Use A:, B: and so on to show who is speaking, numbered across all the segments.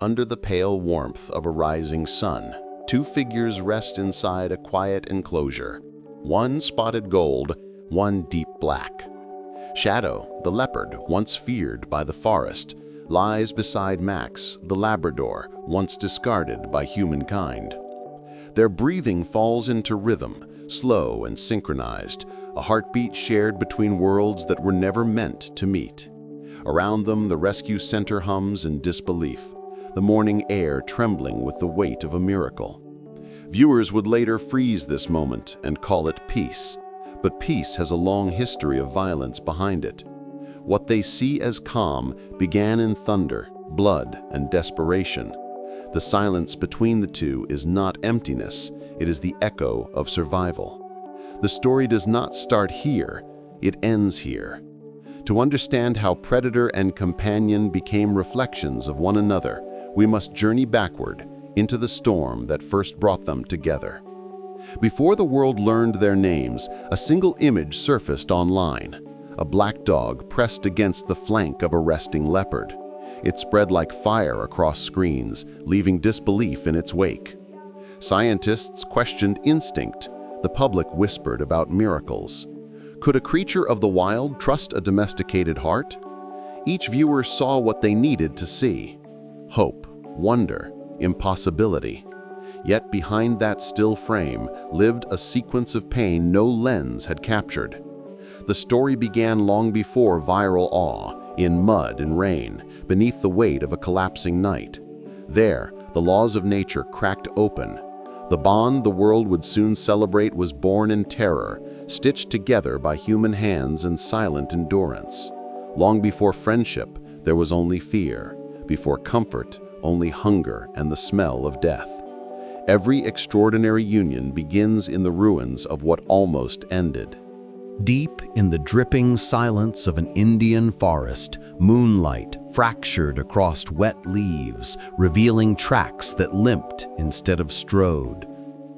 A: Under the pale warmth of a rising sun, two figures rest inside a quiet enclosure, one spotted gold, one deep black. Shadow, the leopard, once feared by the forest, lies beside Max, the Labrador, once discarded by humankind. Their breathing falls into rhythm, slow and synchronized, a heartbeat shared between worlds that were never meant to meet. Around them, the rescue center hums in disbelief, the morning air trembling with the weight of a miracle. Viewers would later freeze this moment and call it peace, but peace has a long history of violence behind it. What they see as calm began in thunder, blood, and desperation. The silence between the two is not emptiness, it is the echo of survival. The story does not start here, it ends here. To understand how predator and companion became reflections of one another, we must journey backward into the storm that first brought them together. Before the world learned their names, a single image surfaced online. A black dog pressed against the flank of a resting leopard. It spread like fire across screens, leaving disbelief in its wake. Scientists questioned instinct. The public whispered about miracles. Could a creature of the wild trust a domesticated heart? Each viewer saw what they needed to see: hope, wonder, impossibility. Yet behind that still frame lived a sequence of pain no lens had captured. The story began long before viral awe, in mud and rain, beneath the weight of a collapsing night. There, the laws of nature cracked open. The bond the world would soon celebrate was born in terror, stitched together by human hands and silent endurance. Long before friendship, there was only fear. Before comfort, only hunger and the smell of death. Every extraordinary union begins in the ruins of what almost ended.
B: Deep in the dripping silence of an Indian forest, moonlight fractured across wet leaves, revealing tracks that limped instead of strode.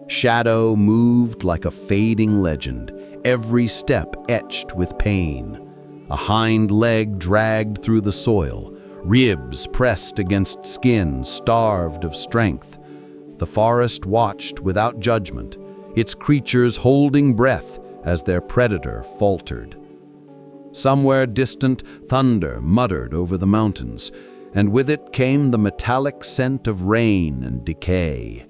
B: Shadow moved like a fading legend, every step etched with pain. A hind leg dragged through the soil, ribs pressed against skin, starved of strength. The forest watched without judgment, its creatures holding breath as their predator faltered. Somewhere distant, thunder muttered over the mountains, and with it came the metallic scent of rain and decay.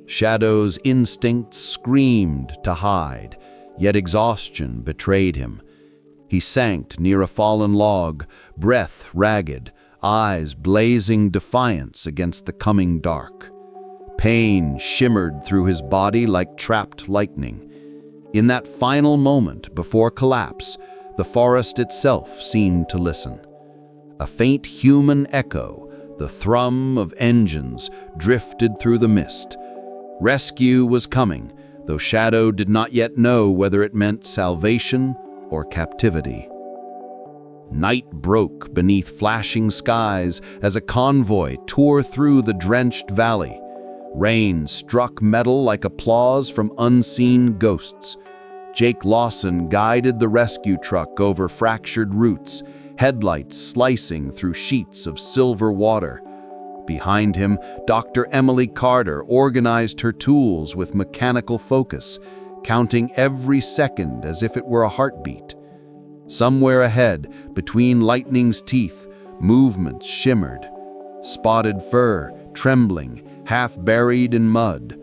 B: Shadow's instincts screamed to hide, yet exhaustion betrayed him. He sank near a fallen log, breath ragged, eyes blazing defiance against the coming dark. Pain shimmered through his body like trapped lightning. In that final moment before collapse, the forest itself seemed to listen. A faint human echo, the thrum of engines, drifted through the mist. Rescue was coming, though Shadow did not yet know whether it meant salvation or captivity. Night broke beneath flashing skies as a convoy tore through the drenched valley. Rain struck metal like applause from unseen ghosts. Jake Lawson guided the rescue truck over fractured roots, headlights slicing through sheets of silver water. Behind him, Dr. Emily Carter organized her tools with mechanical focus, counting every second as if it were a heartbeat. Somewhere ahead, between lightning's teeth, movement shimmered. Spotted fur, trembling, half buried in mud.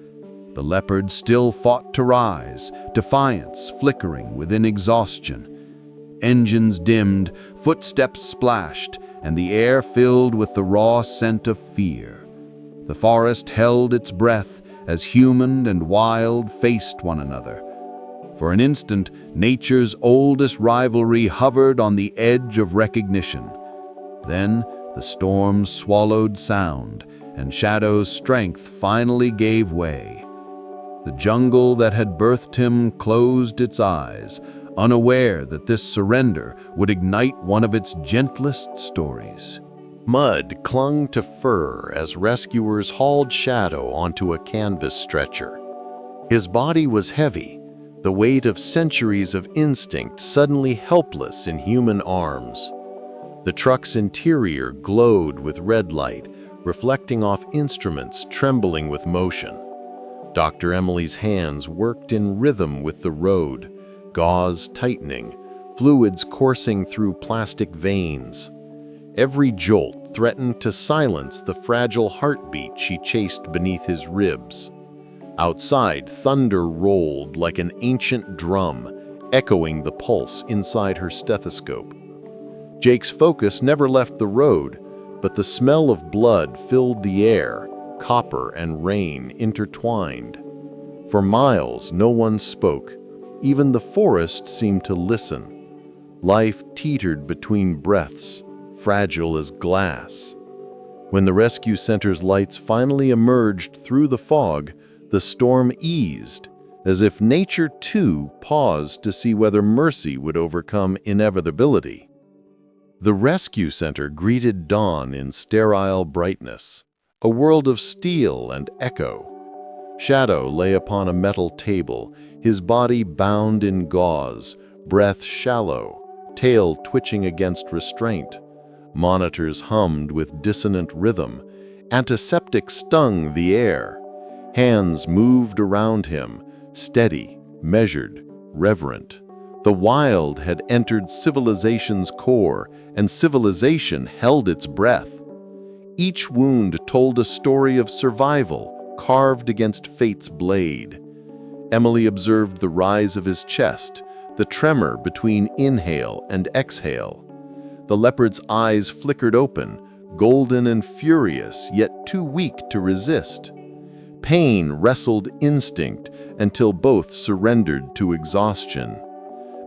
B: The leopard still fought to rise, defiance flickering within exhaustion. Engines dimmed, footsteps splashed, and the air filled with the raw scent of fear. The forest held its breath as human and wild faced one another. For an instant, nature's oldest rivalry hovered on the edge of recognition. Then, the storm swallowed sound, and Shadow's strength finally gave way. The jungle that had birthed him closed its eyes, unaware that this surrender would ignite one of its gentlest stories.
A: Mud clung to fur as rescuers hauled Shadow onto a canvas stretcher. His body was heavy, the weight of centuries of instinct suddenly helpless in human arms. The truck's interior glowed with red light, reflecting off instruments trembling with motion. Dr. Emily's hands worked in rhythm with the road, gauze tightening, fluids coursing through plastic veins. Every jolt threatened to silence the fragile heartbeat she chased beneath his ribs. Outside, thunder rolled like an ancient drum, echoing the pulse inside her stethoscope. Jake's focus never left the road, but the smell of blood filled the air, copper and rain intertwined. For miles, no one spoke. Even the forest seemed to listen. Life teetered between breaths, fragile as glass. When the rescue center's lights finally emerged through the fog, the storm eased, as if nature too paused to see whether mercy would overcome inevitability. The rescue center greeted dawn in sterile brightness, a world of steel and echo. Shadow lay upon a metal table, his body bound in gauze, breath shallow, tail twitching against restraint. Monitors hummed with dissonant rhythm. Antiseptics stung the air. Hands moved around him, steady, measured, reverent. The wild had entered civilization's core, and civilization held its breath. Each wound told a story of survival, carved against fate's blade. Emily observed the rise of his chest, the tremor between inhale and exhale. The leopard's eyes flickered open, golden and furious, yet too weak to resist. Pain wrestled instinct until both surrendered to exhaustion.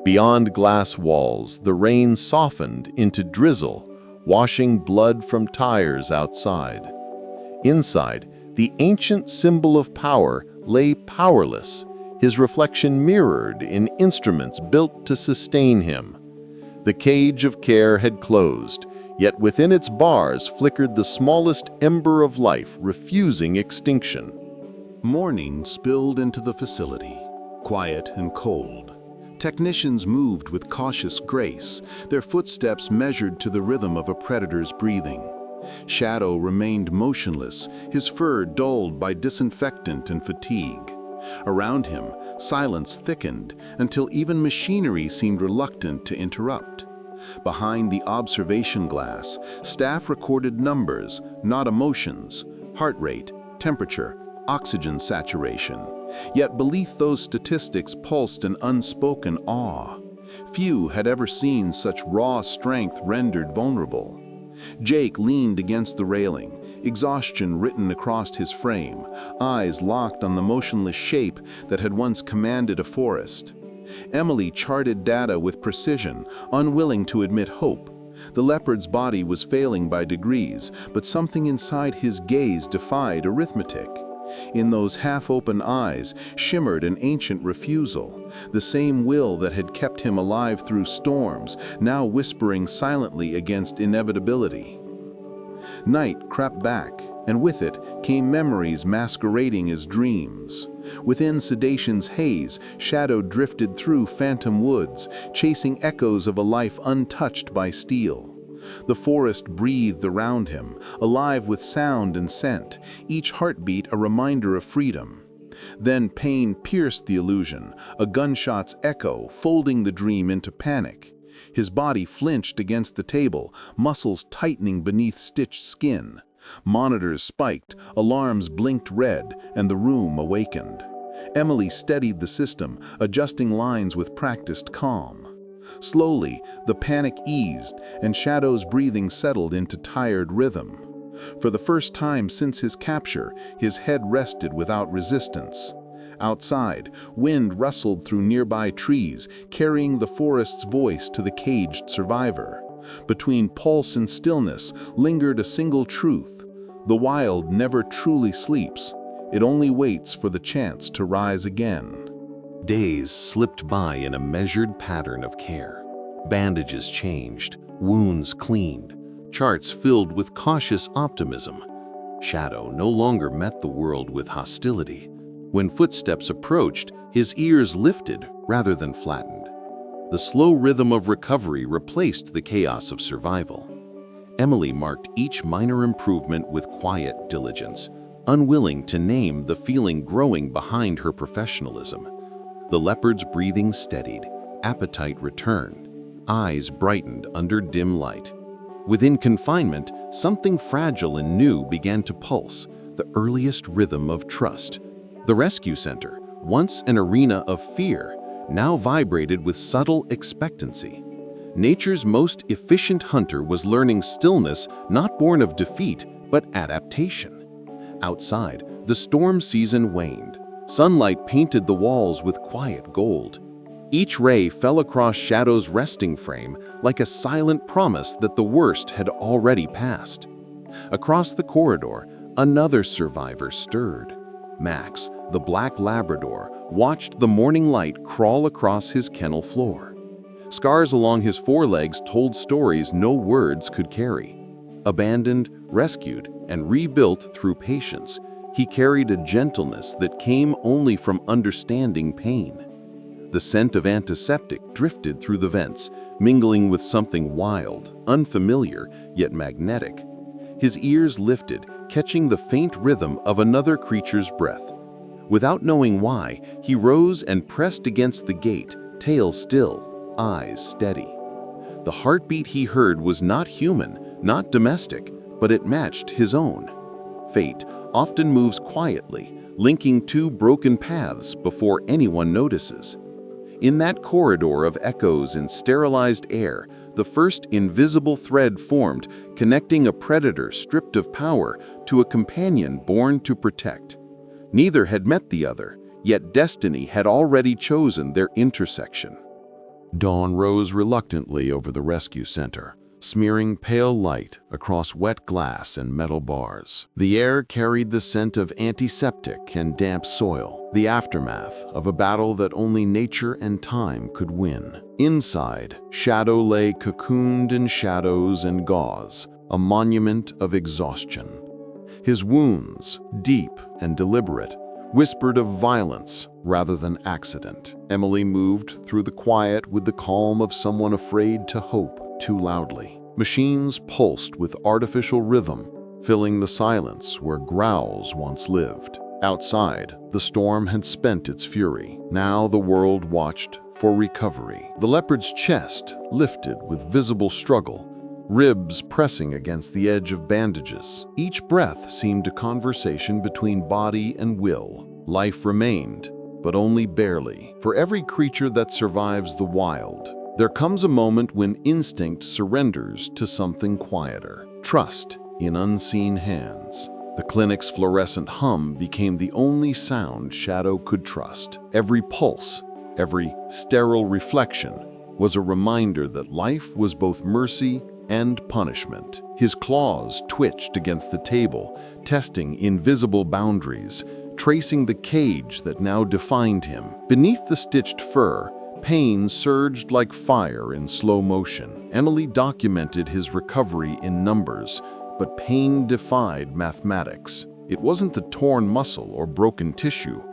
A: Beyond glass walls, the rain softened into drizzle, washing blood from tires outside. Inside, the ancient symbol of power lay powerless, his reflection mirrored in instruments built to sustain him. The cage of care had closed, yet within its bars flickered the smallest ember of life, refusing extinction.
B: Morning spilled into the facility, quiet and cold. Technicians moved with cautious grace, their footsteps measured to the rhythm of a predator's breathing. Shadow remained motionless, his fur dulled by disinfectant and fatigue. Around him, silence thickened until even machinery seemed reluctant to interrupt. Behind the observation glass, staff recorded numbers, not emotions: heart rate, temperature, oxygen saturation. Yet beneath those statistics pulsed an unspoken awe. Few had ever seen such raw strength rendered vulnerable. Jake leaned against the railing, exhaustion written across his frame, eyes locked on the motionless shape that had once commanded a forest. Emily charted data with precision, unwilling to admit hope. The leopard's body was failing by degrees, but something inside his gaze defied arithmetic. In those half-open eyes shimmered an ancient refusal, the same will that had kept him alive through storms, now whispering silently against inevitability. Night crept back, and with it came memories masquerading as dreams. Within sedation's haze, Shadow drifted through phantom woods, chasing echoes of a life untouched by steel. The forest breathed around him, alive with sound and scent, each heartbeat a reminder of freedom. Then pain pierced the illusion, a gunshot's echo folding the dream into panic. His body flinched against the table, muscles tightening beneath stitched skin. Monitors spiked, alarms blinked red, and the room awakened. Emily steadied the system, adjusting lines with practiced calm. Slowly, the panic eased, and Shadow's breathing settled into tired rhythm. For the first time since his capture, his head rested without resistance. Outside, wind rustled through nearby trees, carrying the forest's voice to the caged survivor. Between pulse and stillness lingered a single truth: the wild never truly sleeps. It only waits for the chance to rise again.
A: Days slipped by in a measured pattern of care. Bandages changed, wounds cleaned, charts filled with cautious optimism. Shadow no longer met the world with hostility. When footsteps approached, his ears lifted rather than flattened. The slow rhythm of recovery replaced the chaos of survival. Emily marked each minor improvement with quiet diligence, unwilling to name the feeling growing behind her professionalism. The leopard's breathing steadied, appetite returned, eyes brightened under dim light. Within confinement, something fragile and new began to pulse, the earliest rhythm of trust. The rescue center, once an arena of fear, now vibrated with subtle expectancy. Nature's most efficient hunter was learning stillness not born of defeat, but adaptation. Outside, the storm season waned. Sunlight painted the walls with quiet gold. Each ray fell across Shadow's resting frame like a silent promise that the worst had already passed. Across the corridor, another survivor stirred. Max, the black Labrador, watched the morning light crawl across his kennel floor. Scars along his forelegs told stories no words could carry. Abandoned, rescued, and rebuilt through patience, he carried a gentleness that came only from understanding pain. The scent of antiseptic drifted through the vents, mingling with something wild, unfamiliar, yet magnetic. His ears lifted, catching the faint rhythm of another creature's breath. Without knowing why, he rose and pressed against the gate, tail still, eyes steady. The heartbeat he heard was not human, not domestic, but it matched his own. Fate often moves quietly, linking two broken paths before anyone notices. In that corridor of echoes and sterilized air, the first invisible thread formed, connecting a predator stripped of power to a companion born to protect. Neither had met the other, yet destiny had already chosen their intersection. Dawn rose reluctantly over the rescue center, smearing pale light across wet glass and metal bars. The air carried the scent of antiseptic and damp soil, the aftermath of a battle that only nature and time could win. Inside, Shadow lay cocooned in shadows and gauze, a monument of exhaustion. His wounds, deep and deliberate, whispered of violence rather than accident. Emily moved through the quiet with the calm of someone afraid to hope too loudly. Machines pulsed with artificial rhythm, filling the silence where growls once lived. Outside, the storm had spent its fury. Now the world watched for recovery. The leopard's chest lifted with visible struggle, ribs pressing against the edge of bandages. Each breath seemed a conversation between body and will. Life remained, but only barely. For every creature that survives the wild, there comes a moment when instinct surrenders to something quieter. Trust in unseen hands. The clinic's fluorescent hum became the only sound Shadow could trust. Every pulse, every sterile reflection was a reminder that life was both mercy and punishment. His claws twitched against the table, testing invisible boundaries, tracing the cage that now defined him. Beneath the stitched fur, pain surged like fire in slow motion. Emily documented his recovery in numbers, but pain defied mathematics. It wasn't the torn muscle or broken tissue.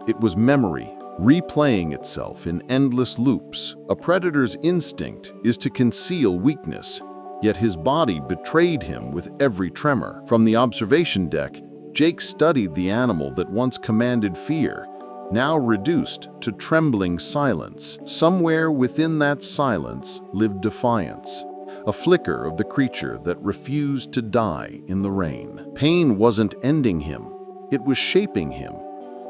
A: It was memory, replaying itself in endless loops. A predator's instinct is to conceal weakness, yet his body betrayed him with every tremor. From the observation deck, Jake studied the animal that once commanded fear, now reduced to trembling silence. Somewhere within that silence lived defiance, a flicker of the creature that refused to die in the rain. Pain wasn't ending him, it was shaping him,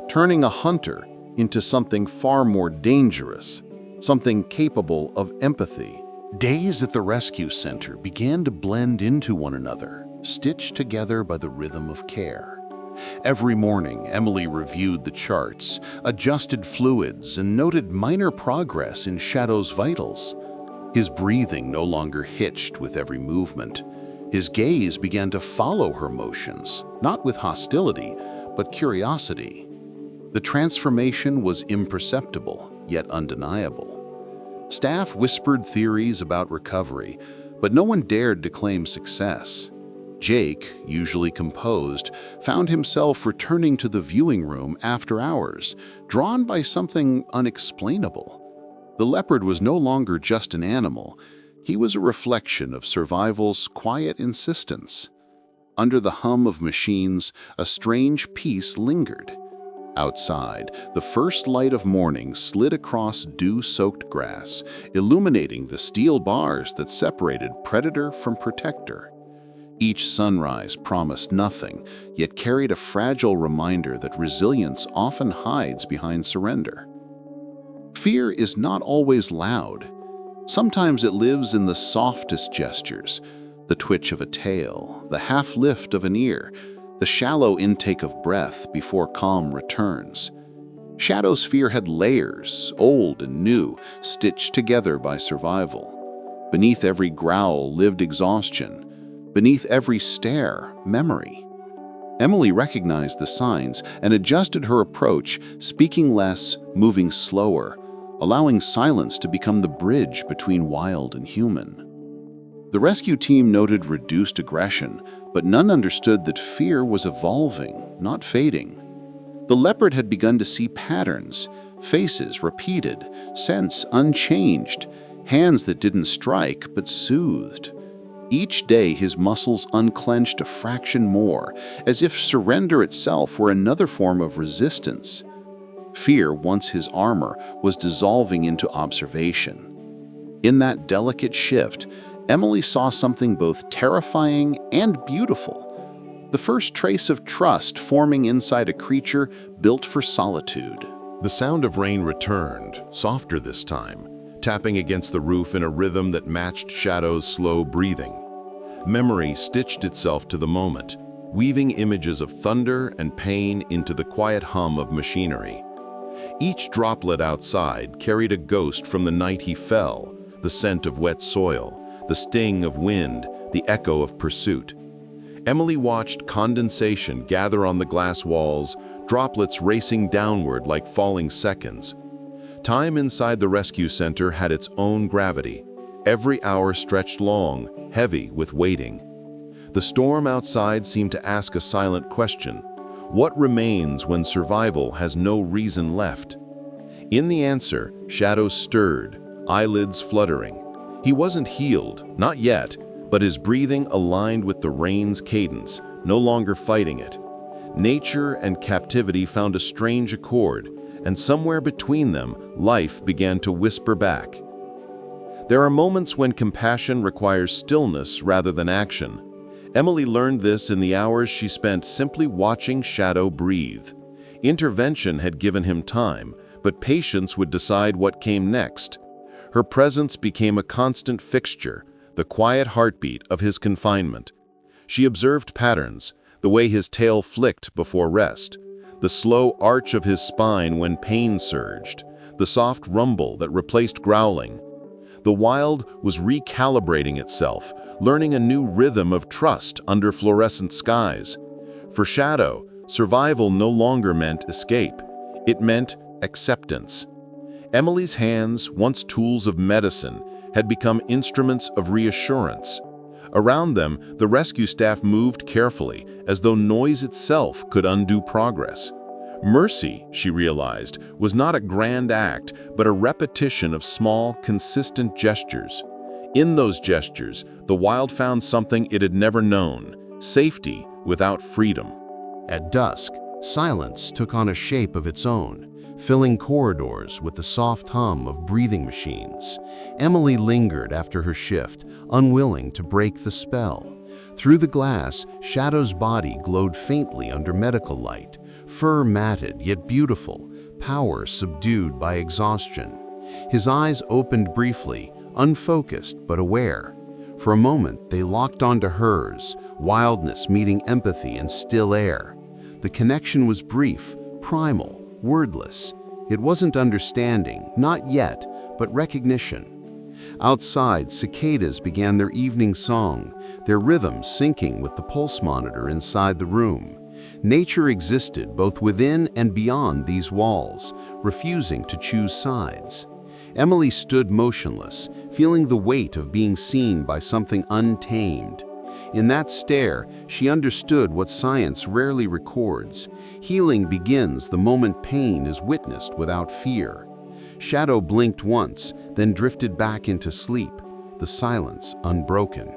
A: turning a hunter into something far more dangerous, something capable of empathy. Days at the rescue center began to blend into one another, stitched together by the rhythm of care. Every morning, Emily reviewed the charts, adjusted fluids, and noted minor progress in Shadow's vitals. His breathing no longer hitched with every movement. His gaze began to follow her motions, not with hostility, but curiosity. The transformation was imperceptible, yet undeniable. Staff whispered theories about recovery, but no one dared to claim success. Jake, usually composed, found himself returning to the viewing room after hours, drawn by something unexplainable. The leopard was no longer just an animal. He was a reflection of survival's quiet insistence. Under the hum of machines, a strange peace lingered. Outside, the first light of morning slid across dew-soaked grass, illuminating the steel bars that separated predator from protector. Each sunrise promised nothing, yet carried a fragile reminder that resilience often hides behind surrender. Fear is not always loud. Sometimes it lives in the softest gestures, the twitch of a tail, the half lift of an ear, the shallow intake of breath before calm returns. Shadow's fear had layers, old and new, stitched together by survival. Beneath every growl lived exhaustion. Beneath every stare, memory. Emily recognized the signs and adjusted her approach, speaking less, moving slower, allowing silence to become the bridge between wild and human. The rescue team noted reduced aggression, but none understood that fear was evolving, not fading. The leopard had begun to see patterns, faces repeated, scents unchanged, hands that didn't strike but soothed. Each day his muscles unclenched a fraction more, as if surrender itself were another form of resistance. Fear, once his armor, was dissolving into observation. In that delicate shift, Emily saw something both terrifying and beautiful. The first trace of trust forming inside a creature built for solitude.
C: The sound of rain returned, softer this time, tapping against the roof in a rhythm that matched Shadow's slow breathing. Memory stitched itself to the moment, weaving images of thunder and pain into the quiet hum of machinery. Each droplet outside carried a ghost from the night he fell, the scent of wet soil, the sting of wind, the echo of pursuit. Emily watched condensation gather on the glass walls, droplets racing downward like falling seconds. Time inside the rescue center had its own gravity. Every hour stretched long, heavy with waiting. The storm outside seemed to ask a silent question. What remains when survival has no reason left? In the answer, Shadow stirred, eyelids fluttering. He wasn't healed, not yet, but his breathing aligned with the rain's cadence, no longer fighting it. Nature and captivity found a strange accord, and somewhere between them, life began to whisper back. There are moments when compassion requires stillness rather than action. Emily learned this in the hours she spent simply watching Shadow breathe. Intervention had given him time, but patience would decide what came next. Her presence became a constant fixture, the quiet heartbeat of his confinement. She observed patterns, the way his tail flicked before rest, the slow arch of his spine when pain surged, the soft rumble that replaced growling. The wild was recalibrating itself, learning a new rhythm of trust under fluorescent skies. For Shadow, survival no longer meant escape. It meant acceptance. Emily's hands, once tools of medicine, had become instruments of reassurance. Around them, the rescue staff moved carefully, as though noise itself could undo progress. Mercy, she realized, was not a grand act, but a repetition of small, consistent gestures. In those gestures, the wild found something it had never known: safety without freedom.
B: At dusk, silence took on a shape of its own, filling corridors with the soft hum of breathing machines. Emily lingered after her shift, unwilling to break the spell. Through the glass, Shadow's body glowed faintly under medical light, fur matted yet beautiful, power subdued by exhaustion. His eyes opened briefly, unfocused but aware. For a moment, they locked onto hers, wildness meeting empathy and still air. The connection was brief, primal, wordless. It wasn't understanding, not yet, but recognition. Outside, cicadas began their evening song, their rhythm syncing with the pulse monitor inside the room. Nature existed both within and beyond these walls, refusing to choose sides. Emily stood motionless, feeling the weight of being seen by something untamed. In that stare, she understood what science rarely records. Healing begins the moment pain is witnessed without fear. Shadow blinked once, then drifted back into sleep.
A: the silence unbroken.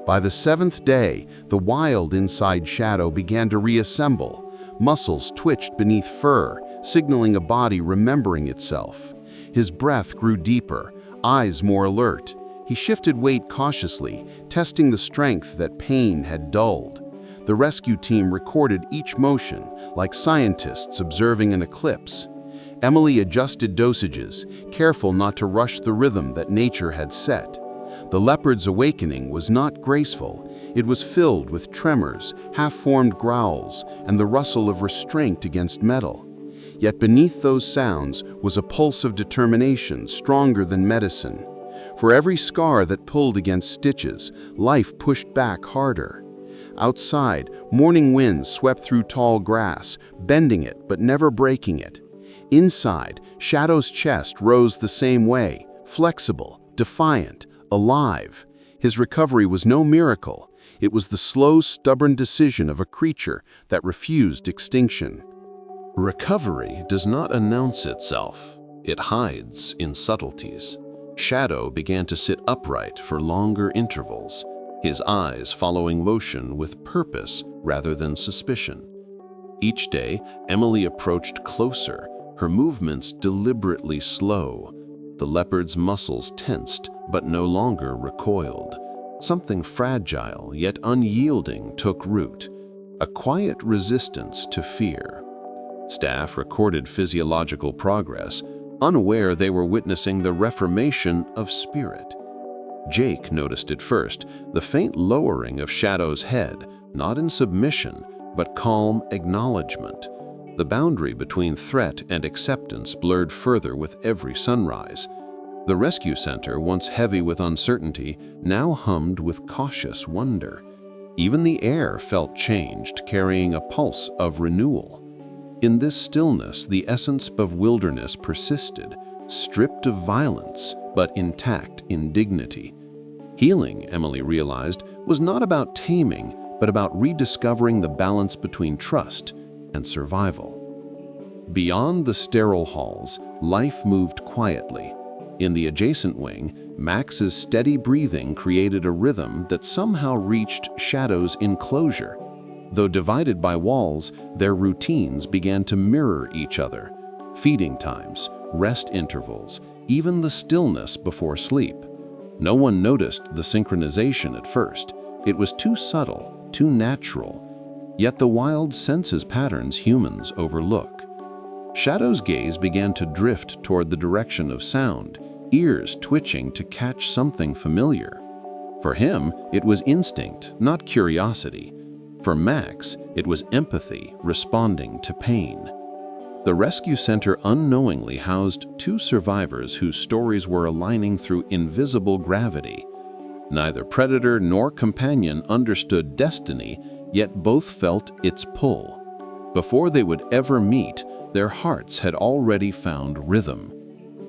A: By the seventh day, the wild inside Shadow began to reassemble. Muscles twitched beneath fur, signaling a body remembering itself. His breath grew deeper, eyes more alert. He shifted weight cautiously, testing the strength that pain had dulled. The rescue team recorded each motion, like scientists observing an eclipse. Emily adjusted dosages, careful not to rush the rhythm that nature had set. The leopard's awakening was not graceful. It was filled with tremors, half-formed growls, and the rustle of restraint against metal. Yet beneath those sounds was a pulse of determination stronger than medicine. For every scar that pulled against stitches, life pushed back harder. Outside, morning winds swept through tall grass, bending it but never breaking it. Inside, Shadow's chest rose the same way, flexible, defiant, alive. His recovery was no miracle. It was the slow, stubborn decision of a creature that refused extinction.
C: Recovery does not announce itself. It hides in subtleties. Shadow began to sit upright for longer intervals, his eyes following motion with purpose rather than suspicion. Each day, Emily approached closer, her movements deliberately slow. The leopard's muscles tensed, but no longer recoiled. Something fragile yet unyielding took root, a quiet resistance to fear. Staff recorded physiological progress, unaware they were witnessing the reformation of spirit. Jake noticed it first, the faint lowering of Shadow's head, not in submission, but calm acknowledgement. The boundary between threat and acceptance blurred further with every sunrise. The rescue center, once heavy with uncertainty, now hummed with cautious wonder. Even the air felt changed, carrying a pulse of renewal. In this stillness, the essence of wilderness persisted, stripped of violence, but intact in dignity. Healing, Emily realized, was not about taming, but about rediscovering the balance between trust and survival. Beyond the sterile halls, life moved quietly. In the adjacent wing, Max's steady breathing created a rhythm that somehow reached Shadow's enclosure. Though divided by walls, their routines began to mirror each other. Feeding times, rest intervals, even the stillness before sleep. No one noticed the synchronization at first. It was too subtle, too natural. Yet the wild senses patterns humans overlook. Shadow's gaze began to drift toward the direction of sound, ears twitching to catch something familiar. For him, it was instinct, not curiosity. For Max, it was empathy responding to pain. The rescue center unknowingly housed two survivors whose stories were aligning through invisible gravity. Neither predator nor companion understood destiny, yet both felt its pull. Before they would ever meet, their hearts had already found rhythm.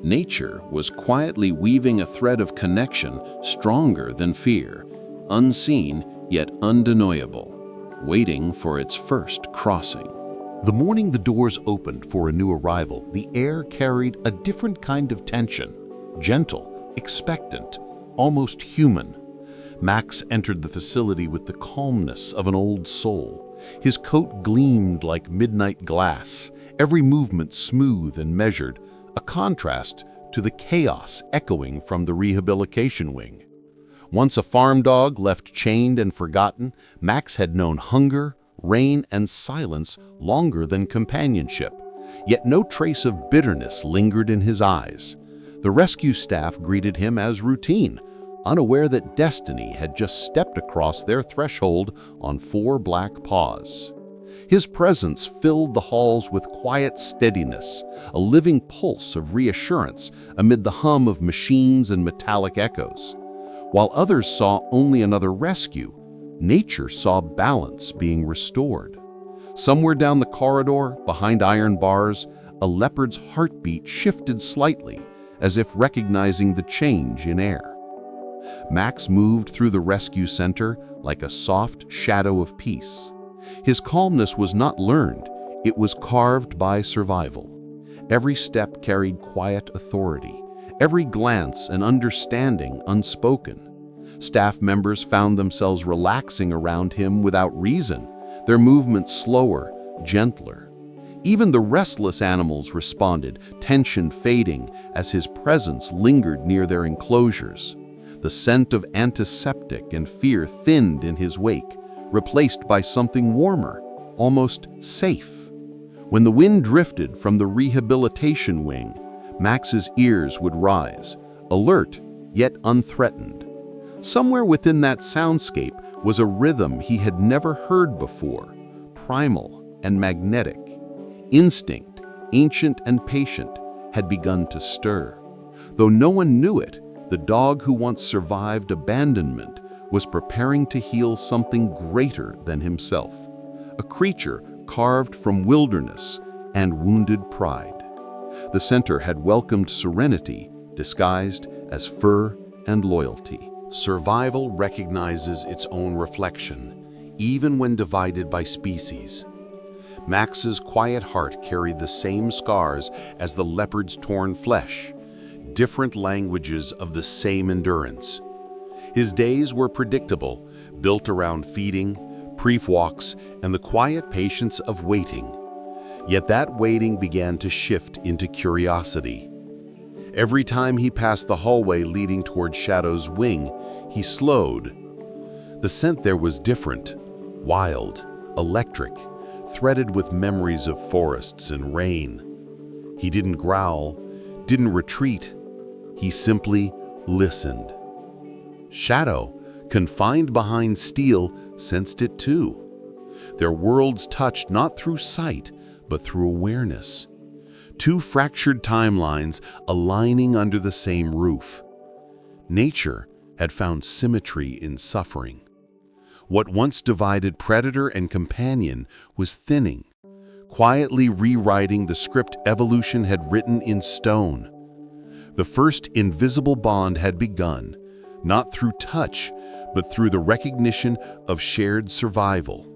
C: Nature was quietly weaving a thread of connection stronger than fear, unseen yet undeniable, waiting for its first crossing.
A: The morning the doors opened for a new arrival, the air carried a different kind of tension. Gentle, expectant, almost human. Max entered the facility with the calmness of an old soul. His coat gleamed like midnight glass, every movement smooth and measured, a contrast to the chaos echoing from the rehabilitation wing. Once a farm dog left chained and forgotten, Max had known hunger, rain, and silence longer than companionship. Yet no trace of bitterness lingered in his eyes. The rescue staff greeted him as routine, unaware that destiny had just stepped across their threshold on 4 black paws. His presence filled the halls with quiet steadiness, a living pulse of reassurance amid the hum of machines and metallic echoes. While others saw only another rescue, nature saw balance being restored. Somewhere down the corridor, behind iron bars, a leopard's heartbeat shifted slightly, as if recognizing the change in air. Max moved through the rescue center like a soft shadow of peace. His calmness was not learned, it was carved by survival. Every step carried quiet authority.
B: every glance and understanding unspoken. Staff members found themselves relaxing around him without reason, their movements slower, gentler. Even the restless animals responded, tension fading as his presence lingered near their enclosures. The scent of antiseptic and fear thinned in his wake, replaced by something warmer, almost safe. When the wind drifted from the rehabilitation wing, Max's ears would rise, alert yet unthreatened. Somewhere within that soundscape was a rhythm he had never heard before, primal and magnetic. Instinct, ancient and patient, had begun to stir. Though no one knew it, the dog who once survived abandonment was preparing to heal something greater than himself, a creature carved from wilderness and wounded pride. The center had welcomed serenity, disguised as fur and loyalty.
A: Survival recognizes its own reflection, even when divided by species. Max's quiet heart carried the same scars as the leopard's torn flesh, different languages of the same endurance. His days were predictable, built around feeding, brief walks, and the quiet patience of waiting. Yet that waiting began to shift into curiosity. Every time he passed the hallway leading toward Shadow's wing, he slowed. The scent there was different, wild, electric, threaded with memories of forests and rain. He didn't growl, didn't retreat. He simply listened. Shadow, confined behind steel, sensed it too. Their worlds touched not through sight, but through awareness. Two fractured timelines aligning under the same roof. Nature had found symmetry in suffering. What once divided predator and companion was thinning, quietly rewriting the script evolution had written in stone. The first invisible bond had begun, not through touch, but through the recognition of shared survival.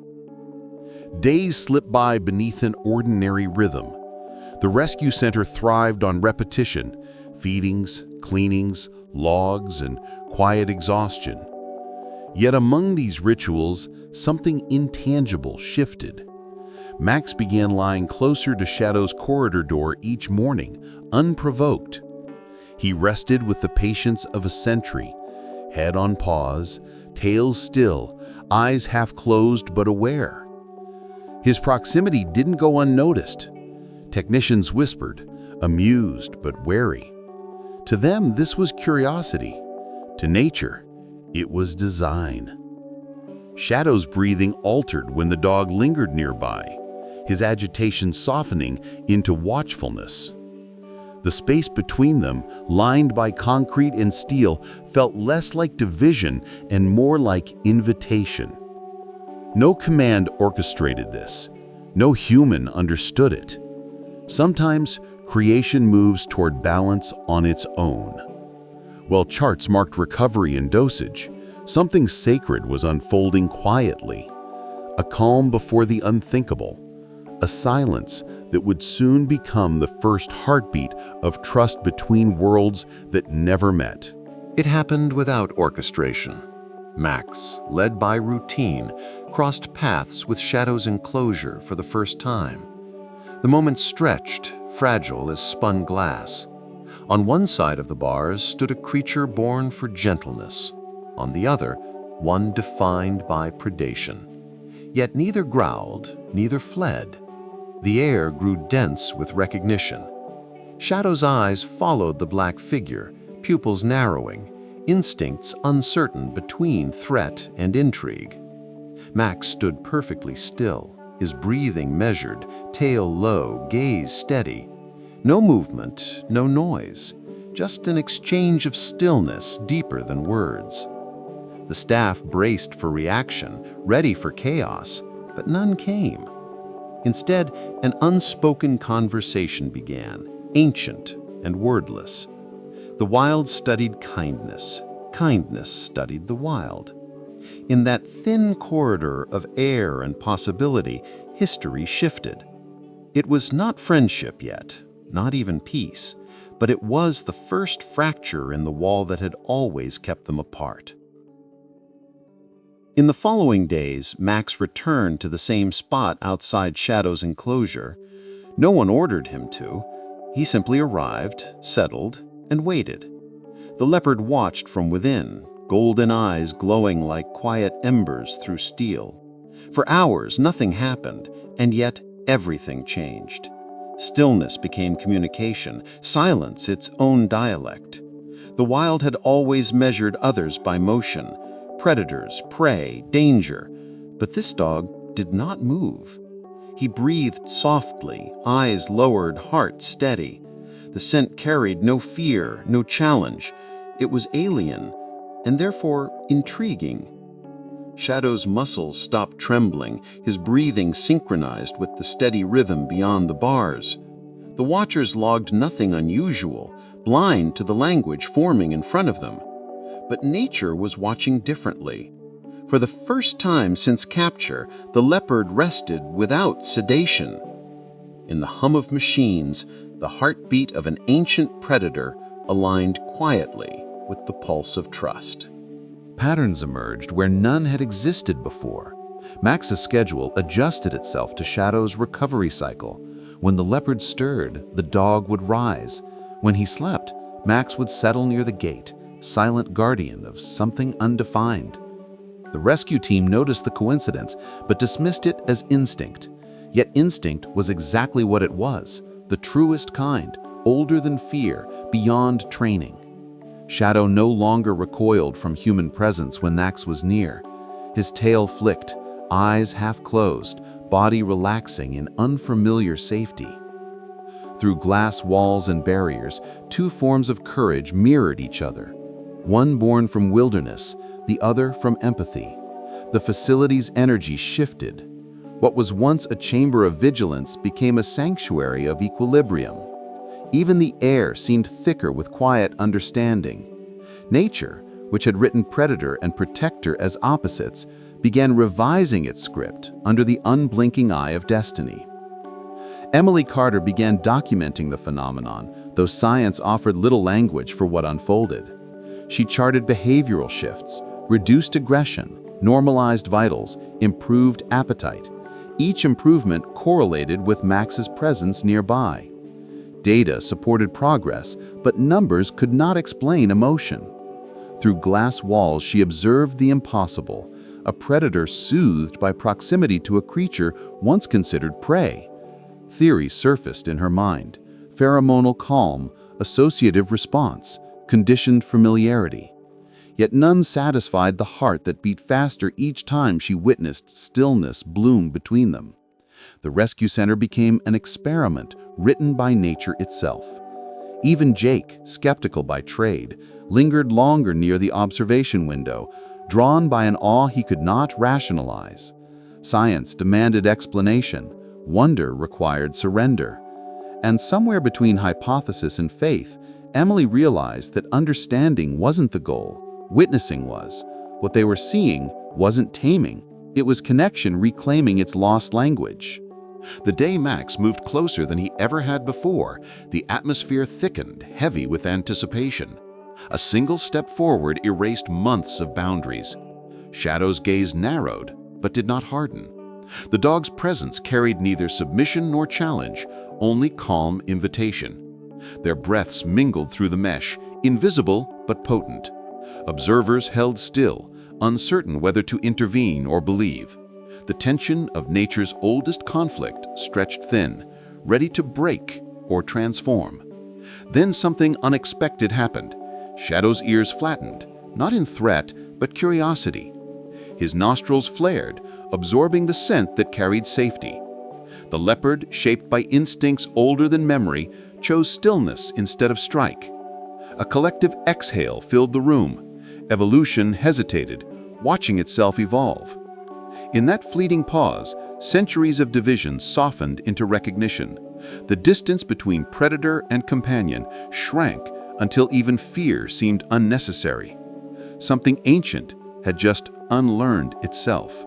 A: Days slipped by beneath an ordinary rhythm. The rescue center thrived on repetition, feedings, cleanings, logs, and quiet exhaustion. Yet among these rituals, something intangible shifted. Max began lying closer to Shadow's corridor door each morning, unprovoked. He rested with the patience of a sentry, head on paws, tail still, eyes half closed but aware. His proximity didn't go unnoticed. Technicians whispered, amused but wary. To them, this was curiosity. To nature, it was design. Shadow's breathing altered when the dog lingered nearby, his agitation softening into watchfulness. The space between them, lined by concrete and steel, felt less like division and more like invitation. No command orchestrated this. No human understood it. Sometimes creation moves toward balance on its own. While charts marked recovery and dosage, something sacred was unfolding quietly. A calm before the unthinkable. A silence that would soon become the first heartbeat of trust between worlds that never met.
D: It happened without orchestration. Max, led by routine, crossed paths with Shadow's enclosure for the first time. The moment stretched, fragile as spun glass. On one side of the bars stood a creature born for gentleness. On the other, one defined by predation. Yet neither growled, neither fled. The air grew dense with recognition. Shadow's eyes followed the black figure, pupils narrowing, instincts uncertain between threat and intrigue. Max stood perfectly still, his breathing measured, tail low, gaze steady. No movement, no noise, just an exchange of stillness deeper than words. The staff braced for reaction, ready for chaos, but none came. Instead, an unspoken conversation began, ancient and wordless. The wild studied kindness. Kindness studied the wild. In that thin corridor of air and possibility, history shifted. It was not friendship yet, not even peace, but it was the first fracture in the wall that had always kept them apart. In the following days, Max returned to the same spot outside Shadow's enclosure. No one ordered him to. He simply arrived, settled, and waited. The leopard watched from within, golden eyes glowing like quiet embers through steel. For hours, nothing happened, and yet everything changed. Stillness became communication, silence its own dialect. The wild had always measured others by motion, predators, prey, danger, but this dog did not move. He breathed softly, eyes lowered, heart steady. The scent carried no fear, no challenge. It was alien, and therefore intriguing. Shadow's muscles stopped trembling, his breathing synchronized with the steady rhythm beyond the bars. The watchers logged nothing unusual, blind to the language forming in front of them. But nature was watching differently. For the first time since capture, the leopard rested without sedation. In the hum of machines, the heartbeat of an ancient predator aligned quietly with the pulse of trust.
B: Patterns emerged where none had existed before. Max's schedule adjusted itself to Shadow's recovery cycle. When the leopard stirred, the dog would rise. When he slept, Max would settle near the gate, silent guardian of something undefined. The rescue team noticed the coincidence, but dismissed it as instinct. Yet instinct was exactly what it was, the truest kind, older than fear, beyond training. Shadow no longer recoiled from human presence when Max was near. His tail flicked, eyes half closed, body relaxing in unfamiliar safety. Through glass walls and barriers, two forms of courage mirrored each other. One born from wilderness, the other from empathy. The facility's energy shifted. What was once a chamber of vigilance became a sanctuary of equilibrium. Even the air seemed thicker with quiet understanding. Nature, which had written predator and protector as opposites, began revising its script under the unblinking eye of destiny. Emily Carter began documenting the phenomenon, though science offered little language for what unfolded. She charted behavioral shifts, reduced aggression, normalized vitals, improved appetite. Each improvement correlated with Max's presence nearby. Data supported progress, but numbers could not explain emotion. Through glass walls, she observed the impossible, a predator soothed by proximity to a creature once considered prey. Theories surfaced in her mind: pheromonal calm, associative response, conditioned familiarity. Yet none satisfied the heart that beat faster each time she witnessed stillness bloom between them. The rescue center became an experiment written by nature itself. Even Jake, skeptical by trade, lingered longer near the observation window, drawn by an awe he could not rationalize. Science demanded explanation, wonder required surrender. And somewhere between hypothesis and faith, Emily realized that understanding wasn't the goal, witnessing was. What they were seeing wasn't taming, it was connection reclaiming its lost language.
C: The day Max moved closer than he ever had before, the atmosphere thickened, heavy with anticipation. A single step forward erased months of boundaries. Shadow's gaze narrowed, but did not harden. The dog's presence carried neither submission nor challenge, only calm invitation. Their breaths mingled through the mesh, invisible but potent. Observers held still, uncertain whether to intervene or believe. The tension of nature's oldest conflict stretched thin, ready to break or transform. Then something unexpected happened. Shadow's ears flattened, not in threat, but curiosity. His nostrils flared, absorbing the scent that carried safety. The leopard, shaped by instincts older than memory, chose stillness instead of strike. A collective exhale filled the room. Evolution hesitated, watching itself evolve. In that fleeting pause, centuries of division softened into recognition. The distance between predator and companion shrank until even fear seemed unnecessary. Something ancient had just unlearned itself.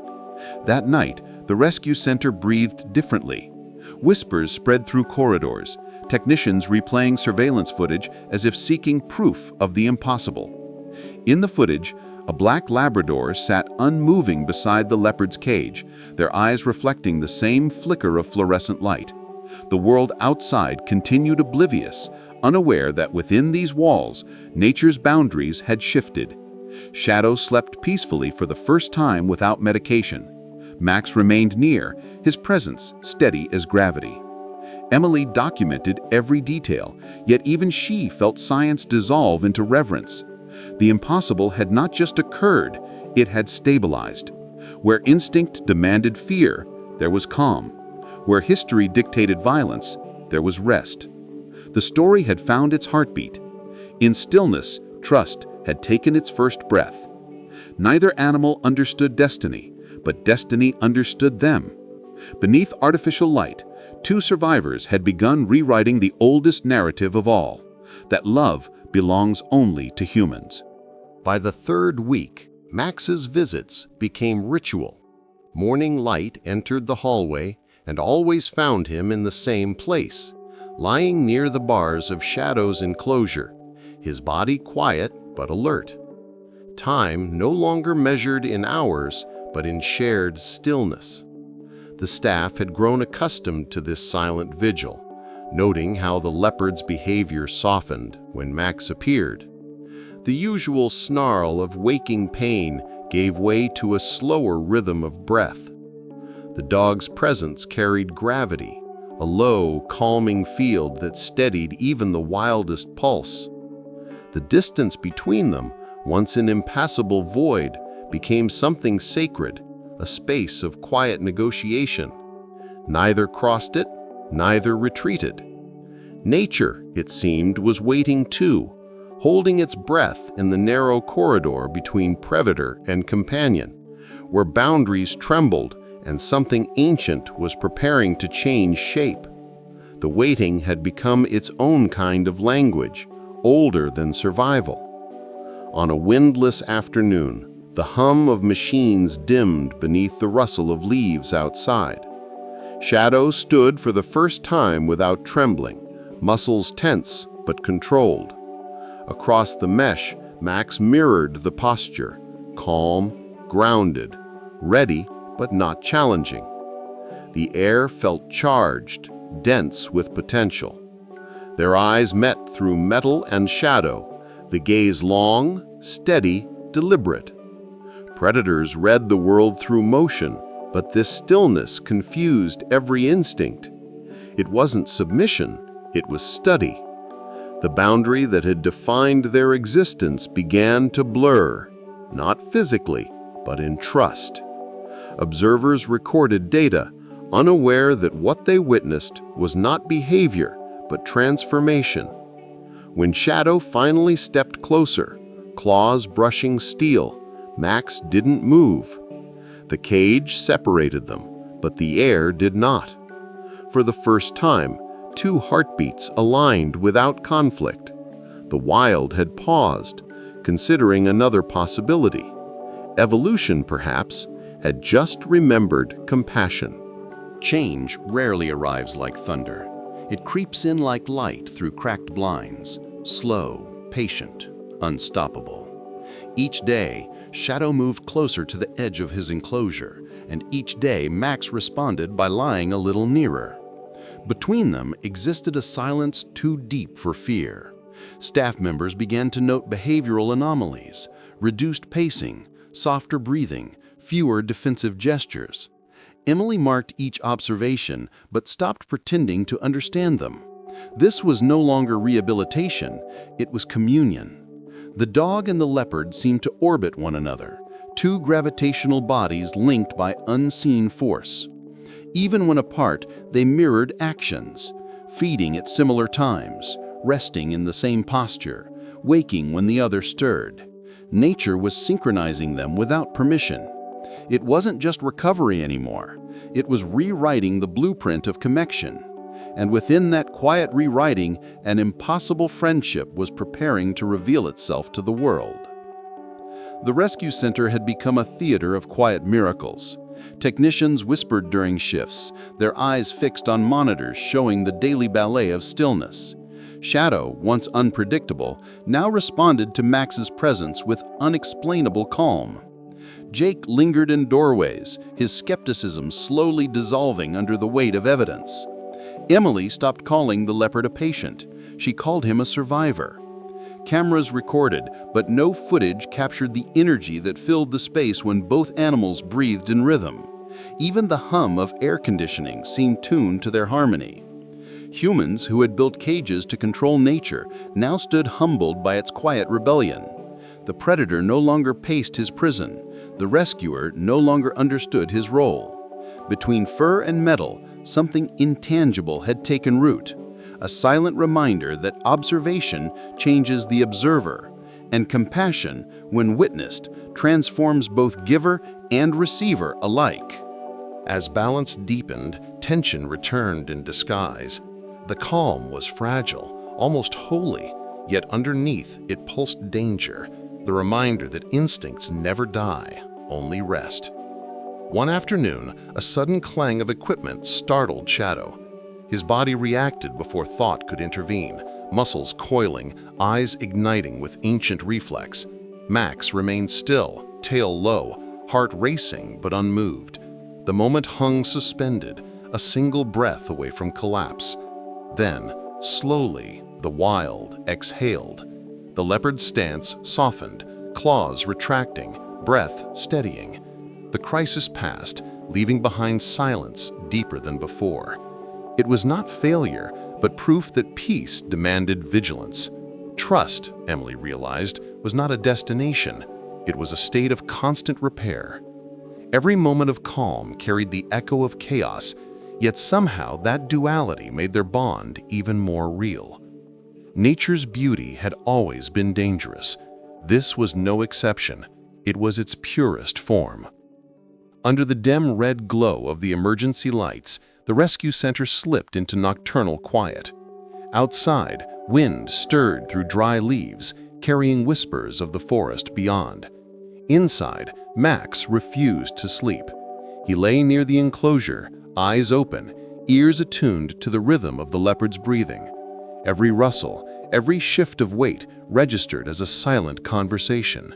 C: That night, the rescue center breathed differently. Whispers spread through corridors, technicians replaying surveillance footage as if seeking proof of the impossible. In the footage, a black Labrador sat unmoving beside the leopard's cage, their eyes reflecting the same flicker of fluorescent light. The world outside continued oblivious, unaware that within these walls, nature's boundaries had shifted. Shadow slept peacefully for the first time without medication. Max remained near, his presence steady as gravity. Emily documented every detail, yet even she felt science dissolve into reverence. The impossible had not just occurred, it had stabilized. Where instinct demanded fear, there was calm. Where history dictated violence, there was rest. The story had found its heartbeat. In stillness, trust had taken its first breath. Neither animal understood destiny, but destiny understood them. Beneath artificial light, two survivors had begun rewriting the oldest narrative of all, that love belongs only to humans.
D: By the third week, Max's visits became ritual. Morning light entered the hallway and always found him in the same place, lying near the bars of Shadow's enclosure, his body quiet but alert. Time no longer measured in hours, but in shared stillness. The staff had grown accustomed to this silent vigil, noting how the leopard's behavior softened when Max appeared. The usual snarl of waking pain gave way to a slower rhythm of breath. The dog's presence carried gravity, a low, calming field that steadied even the wildest pulse. The distance between them, once an impassable void, became something sacred, a space of quiet negotiation. Neither crossed it, neither retreated. Nature, it seemed, was waiting too, holding its breath in the narrow corridor between predator and companion, where boundaries trembled and something ancient was preparing to change shape. The waiting had become its own kind of language, older than survival. On a windless afternoon, the hum of machines dimmed beneath the rustle of leaves outside. Shadow stood for the first time without trembling, muscles tense but controlled. Across the mesh, Max mirrored the posture, calm, grounded, ready but not challenging. The air felt charged, dense with potential. Their eyes met through metal and shadow, the gaze long, steady, deliberate. Predators read the world through motion, but this stillness confused every instinct. It wasn't submission, it was study. The boundary that had defined their existence began to blur, not physically, but in trust. Observers recorded data, unaware that what they witnessed was not behavior, but transformation. When Shadow finally stepped closer, claws brushing steel, Max didn't move. The cage separated them, but the air did not. For the first time, two heartbeats aligned without conflict. The wild had paused, considering another possibility. Evolution, perhaps, had just remembered compassion.
B: Change rarely arrives like thunder. It creeps in like light through cracked blinds, slow, patient, unstoppable. Each day, Shadow moved closer to the edge of his enclosure, and each day Max responded by lying a little nearer. Between them existed a silence too deep for fear. Staff members began to note behavioral anomalies, reduced pacing, softer breathing, fewer defensive gestures. Emily marked each observation, but stopped pretending to understand them. This was no longer rehabilitation, it was communion. The dog and the leopard seemed to orbit one another, two gravitational bodies linked by unseen force. Even when apart, they mirrored actions, feeding at similar times, resting in the same posture, waking when the other stirred. Nature was synchronizing them without permission. It wasn't just recovery anymore. It was rewriting the blueprint of connection. And within that quiet rewriting, an impossible friendship was preparing to reveal itself to the world. The rescue center had become a theater of quiet miracles.
E: Technicians whispered during shifts, their eyes fixed on monitors showing the daily ballet of stillness. Shadow, once unpredictable, now responded to Max's presence with unexplainable calm. Jake lingered in doorways, his skepticism slowly dissolving under the weight of evidence. Emily stopped calling the leopard a patient. She called him a survivor. Cameras recorded, but no footage captured the energy that filled the space when both animals breathed in rhythm. Even the hum of air conditioning seemed tuned to their harmony. Humans who had built cages to control nature now stood humbled by its quiet rebellion. The predator no longer paced his prison. The rescuer no longer understood his role. Between fur and metal, something intangible had taken root, a silent reminder that observation changes the observer, and compassion, when witnessed, transforms both giver and receiver alike.
C: As balance deepened, tension returned in disguise. The calm was fragile, almost holy, yet underneath it pulsed danger, the reminder that instincts never die, only rest. One afternoon, a sudden clang of equipment startled Shadow. His body reacted before thought could intervene, muscles coiling, eyes igniting with ancient reflex. Max remained still, tail low, heart racing but unmoved. The moment hung suspended, a single breath away from collapse. Then, slowly, the wild exhaled. The leopard's stance softened, claws retracting, breath steadying. The crisis passed, leaving behind silence deeper than before. It was not failure, but proof that peace demanded vigilance. Trust, Emily realized, was not a destination. It was a state of constant repair. Every moment of calm carried the echo of chaos, yet somehow that duality made their bond even more real. Nature's beauty had always been dangerous. This was no exception. It was its purest form. Under the dim red glow of the emergency lights, the rescue center slipped into nocturnal quiet. Outside, wind stirred through dry leaves, carrying whispers of the forest beyond. Inside, Max refused to sleep. He lay near the enclosure, eyes open, ears attuned to the rhythm of the leopard's breathing. Every rustle, every shift of weight registered as a silent conversation.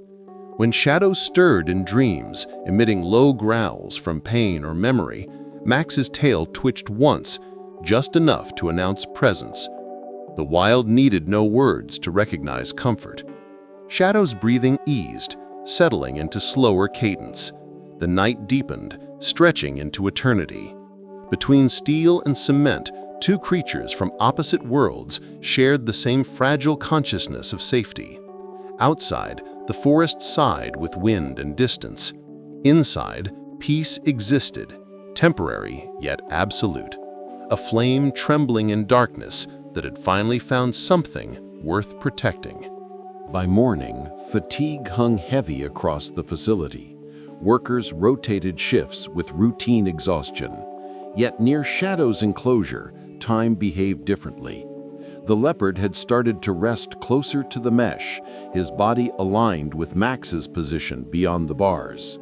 C: When shadows stirred in dreams, emitting low growls from pain or memory, Max's tail twitched once, just enough to announce presence. The wild needed no words to recognize comfort. Shadow's breathing eased, settling into slower cadence. The night deepened, stretching into eternity. Between steel and cement, two creatures from opposite worlds shared the same fragile consciousness of safety. Outside, the forest sighed with wind and distance. Inside, peace existed, temporary yet absolute. A flame trembling in darkness that had finally found something worth protecting.
B: By morning, fatigue hung heavy across the facility. Workers rotated shifts with routine exhaustion. Yet near Shadow's enclosure, time behaved differently. The leopard had started to rest closer to the mesh, his body aligned with Max's position beyond the bars.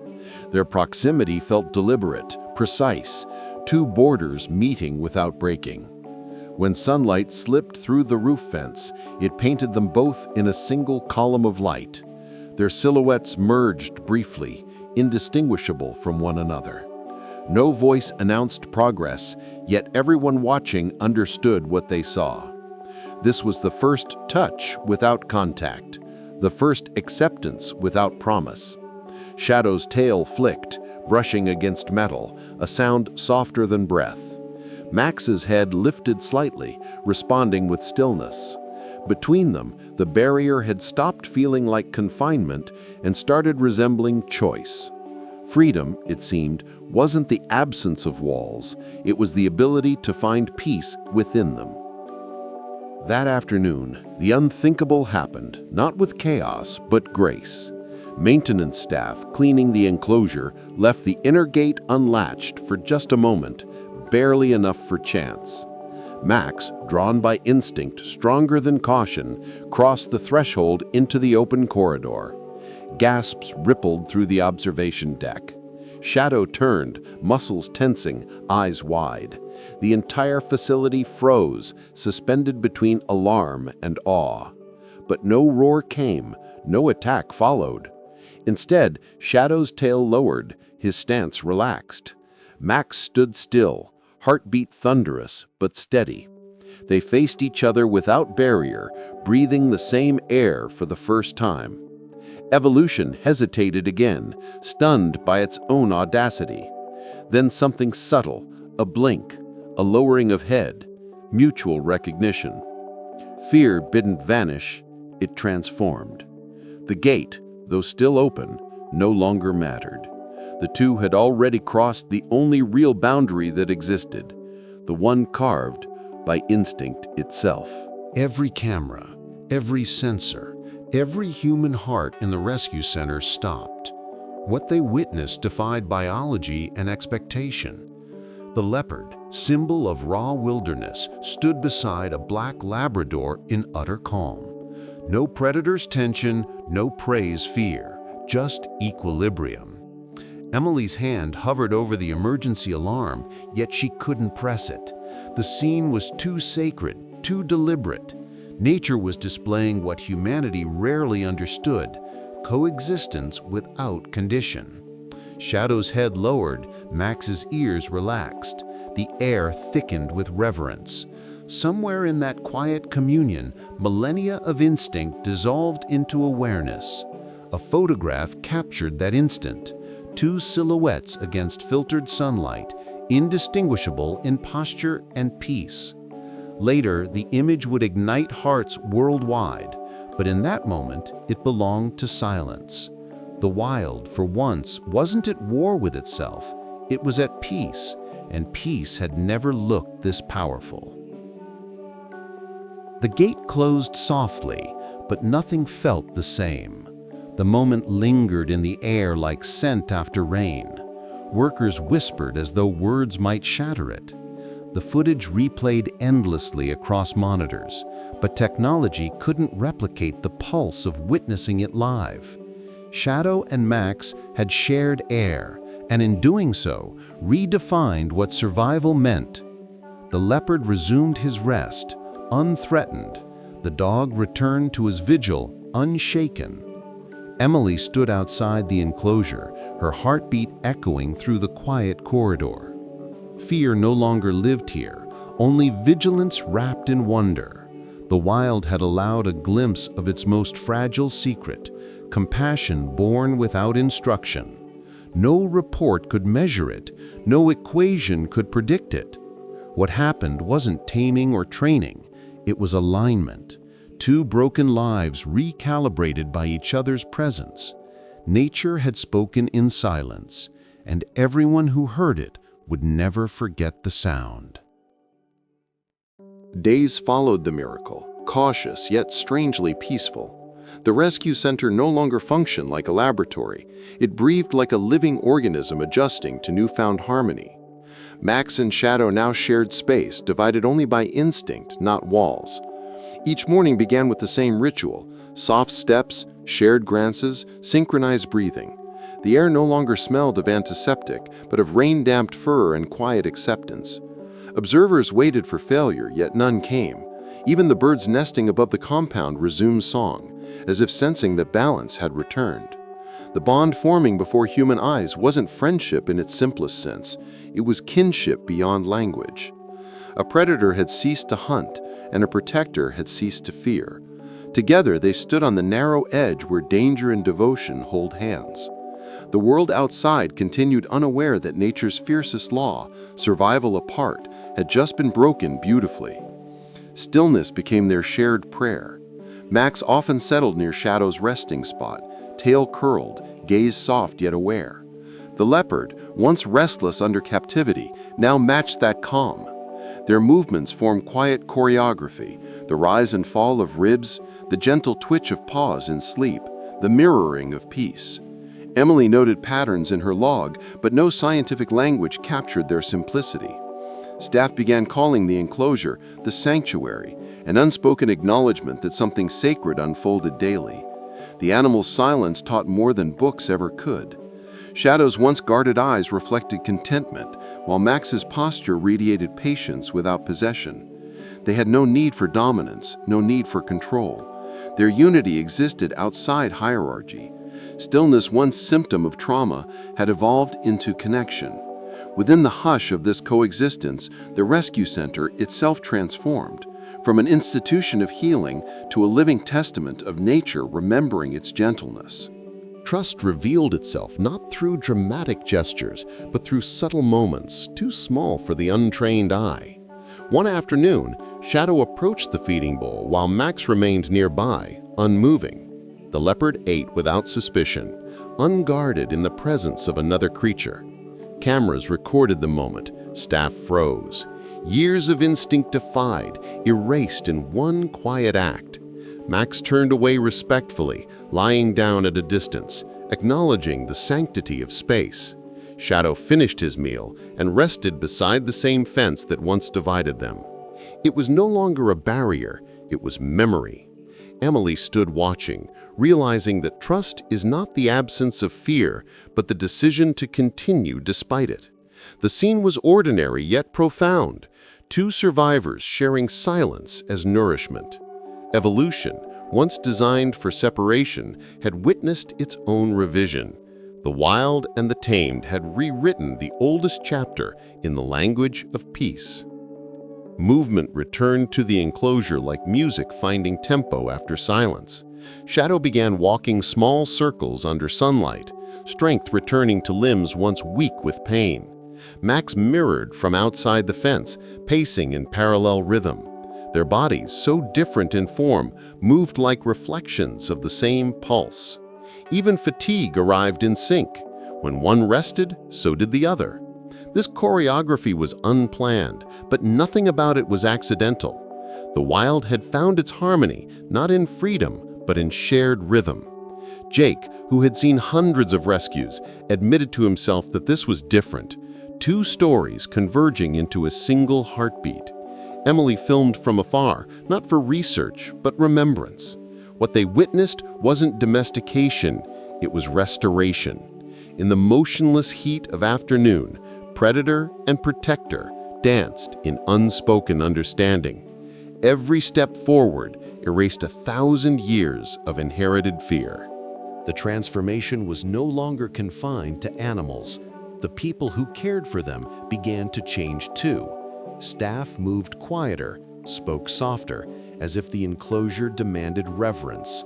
B: Their proximity felt deliberate, precise, two borders meeting without breaking. When sunlight slipped through the roof fence, it painted them both in a single column of light. Their silhouettes merged briefly, indistinguishable from one another. No voice announced progress, yet everyone watching understood what they saw. This was the first touch without contact, the first acceptance without promise. Shadow's tail flicked, brushing against metal, a sound softer than breath. Max's head lifted slightly, responding with stillness. Between them, the barrier had stopped feeling like confinement and started resembling choice. Freedom, it seemed, wasn't the absence of walls, it was the ability to find peace within them. That afternoon, the unthinkable happened, not with chaos, but grace. Maintenance staff cleaning the enclosure left the inner gate unlatched for just a moment, barely enough for chance. Max, drawn by instinct stronger than caution, crossed the threshold into the open corridor. Gasps rippled through the observation deck.
E: Shadow turned, muscles tensing, eyes wide. The entire facility froze, suspended between alarm and awe. But no roar came, no attack followed. Instead, Shadow's tail lowered, his stance relaxed. Max stood still, heartbeat thunderous but steady. They faced each other without barrier, breathing the same air for the first time. Evolution hesitated again, stunned by its own audacity. Then something subtle, a blink, a lowering of head, mutual recognition. Fear didn't vanish, it transformed. The gate, though still open, no longer mattered. The two had already crossed the only real boundary that existed, the one carved by instinct itself.
A: Every camera, every sensor, every human heart in the rescue center stopped. What they witnessed defied biology and expectation. The leopard, symbol of raw wilderness, stood beside a black Labrador in utter calm. No predator's tension, no prey's fear, just equilibrium. Emily's hand hovered over the emergency alarm, yet she couldn't press it. The scene was too sacred, too deliberate. Nature was displaying what humanity rarely understood: coexistence without condition. Shadow's head lowered, Max's ears relaxed. The air thickened with reverence. Somewhere in that quiet communion, millennia of instinct dissolved into awareness. A photograph captured that instant. Two silhouettes against filtered sunlight, indistinguishable in posture and peace. Later, the image would ignite hearts worldwide, but in that moment, it belonged to silence. The wild, for once, wasn't at war with itself. It was at peace, and peace had never looked this powerful. The gate closed softly, but nothing felt the same. The moment lingered in the air like scent after rain. Workers whispered as though words might shatter it. The footage replayed endlessly across monitors, but technology couldn't replicate the pulse of witnessing it live. Shadow and Max had shared air, and in doing so, redefined what survival meant. The leopard resumed his rest, unthreatened. The dog returned to his vigil, unshaken. Emily stood outside the enclosure, her heartbeat echoing through the quiet corridor. Fear no longer lived here, only vigilance wrapped in wonder. The wild had allowed a glimpse of its most fragile secret, compassion born without instruction. No report could measure it, no equation could predict it. What happened wasn't taming or training, it was alignment. Two broken lives recalibrated by each other's presence. Nature had spoken in silence, and everyone who heard it would never forget the sound.
C: Days followed the miracle, cautious yet strangely peaceful. The rescue center no longer functioned like a laboratory. It breathed like a living organism adjusting to newfound harmony. Max and Shadow now shared space, divided only by instinct, not walls. Each morning began with the same ritual: soft steps, shared glances, synchronized breathing. The air no longer smelled of antiseptic, but of rain-damped fur and quiet acceptance. Observers waited for failure, yet none came. Even the birds nesting above the compound resumed song, as if sensing that balance had returned. The bond forming before human eyes wasn't friendship in its simplest sense. It was kinship beyond language. A predator had ceased to hunt, and a protector had ceased to fear. Together they stood on the narrow edge where danger and devotion hold hands. The world outside continued unaware that nature's fiercest law, survival apart, had just been broken beautifully. Stillness became their shared prayer. Max often settled near Shadow's resting spot, tail curled, gaze soft yet aware. The leopard, once restless under captivity, now matched that calm. Their movements formed quiet choreography, the rise and fall of ribs, the gentle twitch of paws in sleep, the mirroring of peace. Emily noted patterns in her log, but no scientific language captured their simplicity. Staff began calling the enclosure the sanctuary, an unspoken acknowledgement that something sacred unfolded daily. The animal's silence taught more than books ever could.
E: Shadow's once guarded eyes reflected contentment, while Max's posture radiated patience without possession. They had no need for dominance, no need for control. Their unity existed outside hierarchy. Stillness, once symptom of trauma, had evolved into connection. Within the hush of this coexistence, the rescue center itself transformed, from an institution of healing to a living testament of nature remembering its gentleness.
A: Trust revealed itself not through dramatic gestures, but through subtle moments too small for the untrained eye. One afternoon, Shadow approached the feeding bowl while Max remained nearby, unmoving. The leopard ate without suspicion, unguarded in the presence of another creature. Cameras recorded the moment. Staff froze. Years of instinct defied, erased in one quiet act. Max turned away respectfully, lying down at a distance, acknowledging the sanctity of space. Shadow finished his meal and rested beside the same fence that once divided them. It was no longer a barrier, it was memory. Emily stood watching, realizing that trust is not the absence of fear, but the decision to continue despite it. The scene was ordinary yet profound, two survivors sharing silence as nourishment. Evolution, once designed for separation, had witnessed its own revision. The wild and the tamed had rewritten the oldest chapter in the language of peace. Movement returned to the enclosure like music finding tempo after silence. Shadow began walking small circles under sunlight, strength returning to limbs once weak with pain. Max mirrored from outside the fence, pacing in parallel rhythm. Their bodies, so different in form, moved like reflections of the same pulse. Even fatigue arrived in sync. When one rested, so did the other. This choreography was unplanned, but nothing about it was accidental. The wild had found its harmony, not in freedom, but in shared rhythm. Jake, who had seen hundreds of rescues, admitted to himself that this was different. Two stories converging into a single heartbeat. Emily filmed from afar, not for research, but remembrance. What they witnessed wasn't domestication, it was restoration. In the motionless heat of afternoon, predator and protector danced in unspoken understanding. Every step forward erased 1,000 years of inherited fear.
B: The transformation was no longer confined to animals. The people who cared for them began to change too. Staff moved quieter, spoke softer, as if the enclosure demanded reverence.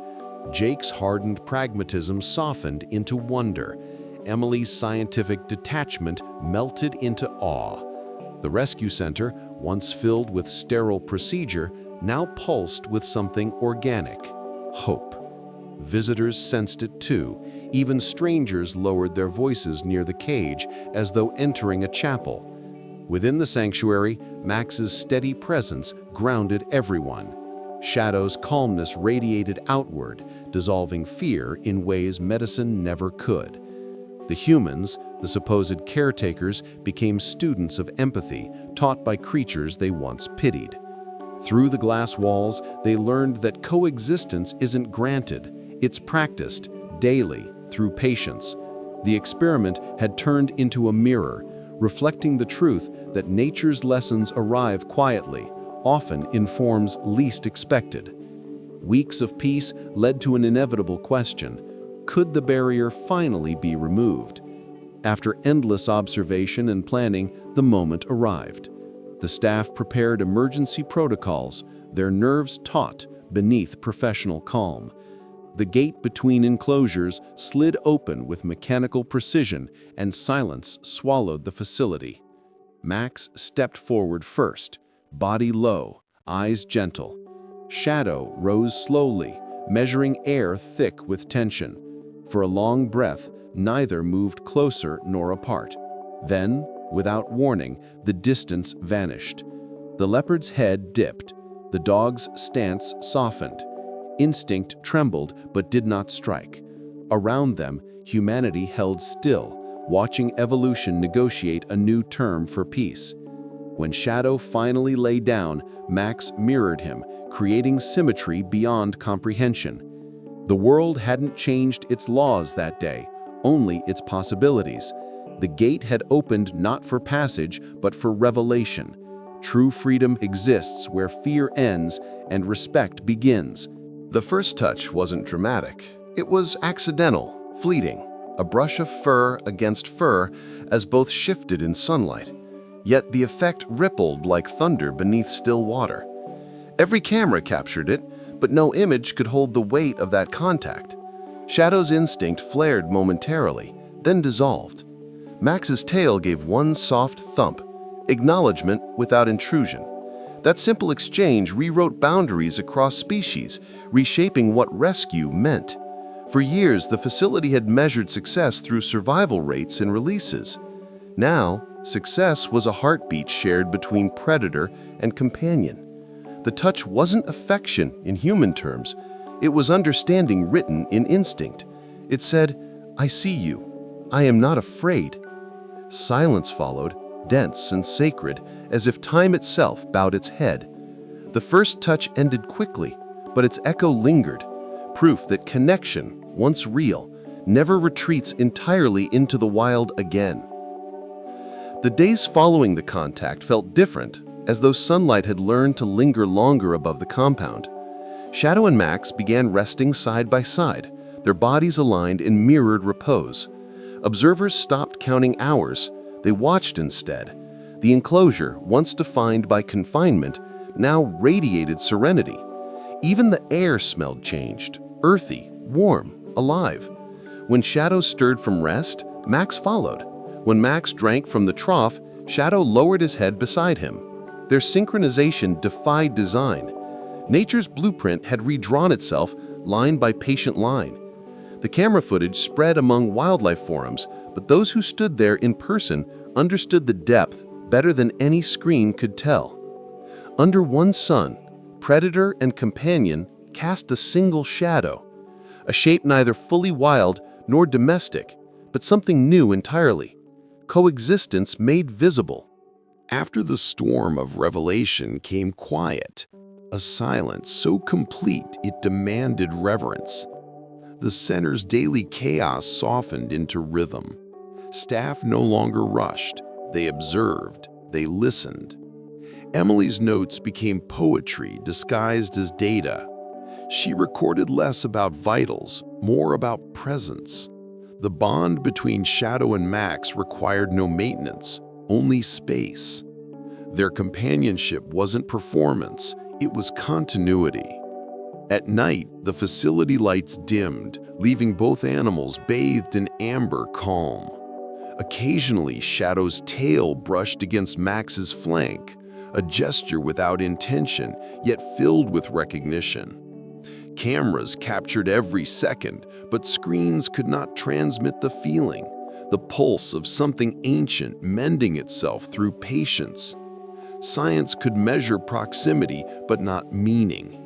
B: Jake's hardened pragmatism softened into wonder. Emily's scientific detachment melted into awe. The rescue center, once filled with sterile procedure, now pulsed with something organic: hope. Visitors sensed it too. Even strangers lowered their voices near the cage as though entering a chapel. Within the sanctuary, Max's steady presence grounded everyone. Shadow's calmness radiated outward, dissolving fear in ways medicine never could. The humans, the supposed caretakers, became students of empathy, taught by creatures they once pitied. Through the glass walls, they learned that coexistence isn't granted, it's practiced daily through patience. The experiment had turned into a mirror, reflecting the truth that nature's lessons arrive quietly, often in forms least expected. Weeks of peace led to an inevitable question: could the barrier finally be removed? After endless observation and planning, the moment arrived. The staff prepared emergency protocols, their nerves taut beneath professional calm. The gate between enclosures slid open with mechanical precision, and silence swallowed the facility. Max stepped forward first, body low, eyes gentle. Shadow rose slowly, measuring air thick with tension. For a long breath, neither moved closer nor apart. Then, without warning, the distance vanished. The leopard's head dipped. The dog's stance softened. Instinct trembled but did not strike. Around them, humanity held still, watching evolution negotiate a new term for peace. When Shadow finally lay down, Max mirrored him, creating symmetry beyond comprehension. The world hadn't changed its laws that day,
E: only its possibilities. The gate had opened not for passage, but for revelation. True freedom exists where fear ends and respect begins.
D: The first touch wasn't dramatic. It was accidental, fleeting, a brush of fur against fur as both shifted in sunlight. Yet the effect rippled like thunder beneath still water. Every camera captured it, but no image could hold the weight of that contact. Shadow's instinct flared momentarily, then dissolved. Max's tail gave one soft thump, acknowledgement without intrusion. That simple exchange rewrote boundaries across species, reshaping what rescue meant. For years, the facility had measured success through survival rates and releases. Now, success was a heartbeat shared between predator and companion. The touch wasn't affection in human terms. It was understanding written in instinct. It said, "I see you. I am not afraid." Silence followed, dense and sacred, as if time itself bowed its head. The first touch ended quickly, but its echo lingered, proof that connection, once real, never retreats entirely into the wild again. The days following the contact felt different, as though sunlight had learned to linger longer above the compound. Shadow and Max began resting side by side, their bodies aligned in mirrored repose. Observers stopped counting hours. They watched instead. The enclosure, once defined by confinement, now radiated serenity. Even the air smelled changed, earthy, warm, alive. When Shadow stirred from rest, Max followed. When Max drank from the trough, Shadow lowered his head beside him. Their synchronization defied design. Nature's blueprint had redrawn itself, line by patient line. The camera footage spread among wildlife forums, but those who stood there in person understood the depth better than any screen could tell. Under one sun, predator and companion cast a single shadow, a shape neither fully wild nor domestic, but something new entirely. Coexistence made visible.
C: After the storm of revelation came quiet, a silence so complete it demanded reverence. The center's daily chaos softened into rhythm. Staff no longer rushed. They observed. They listened. Emily's notes became poetry disguised as data. She recorded less about vitals, more about presence. The bond between Shadow and Max required no maintenance, only space. Their companionship wasn't performance, it was continuity. At night, the facility lights dimmed, leaving both animals bathed in amber calm. Occasionally, Shadow's tail brushed against Max's flank, a gesture without intention, yet filled with recognition. Cameras captured every second, but screens could not transmit the feeling, the pulse of something ancient mending itself through patience. Science could measure proximity, but not meaning.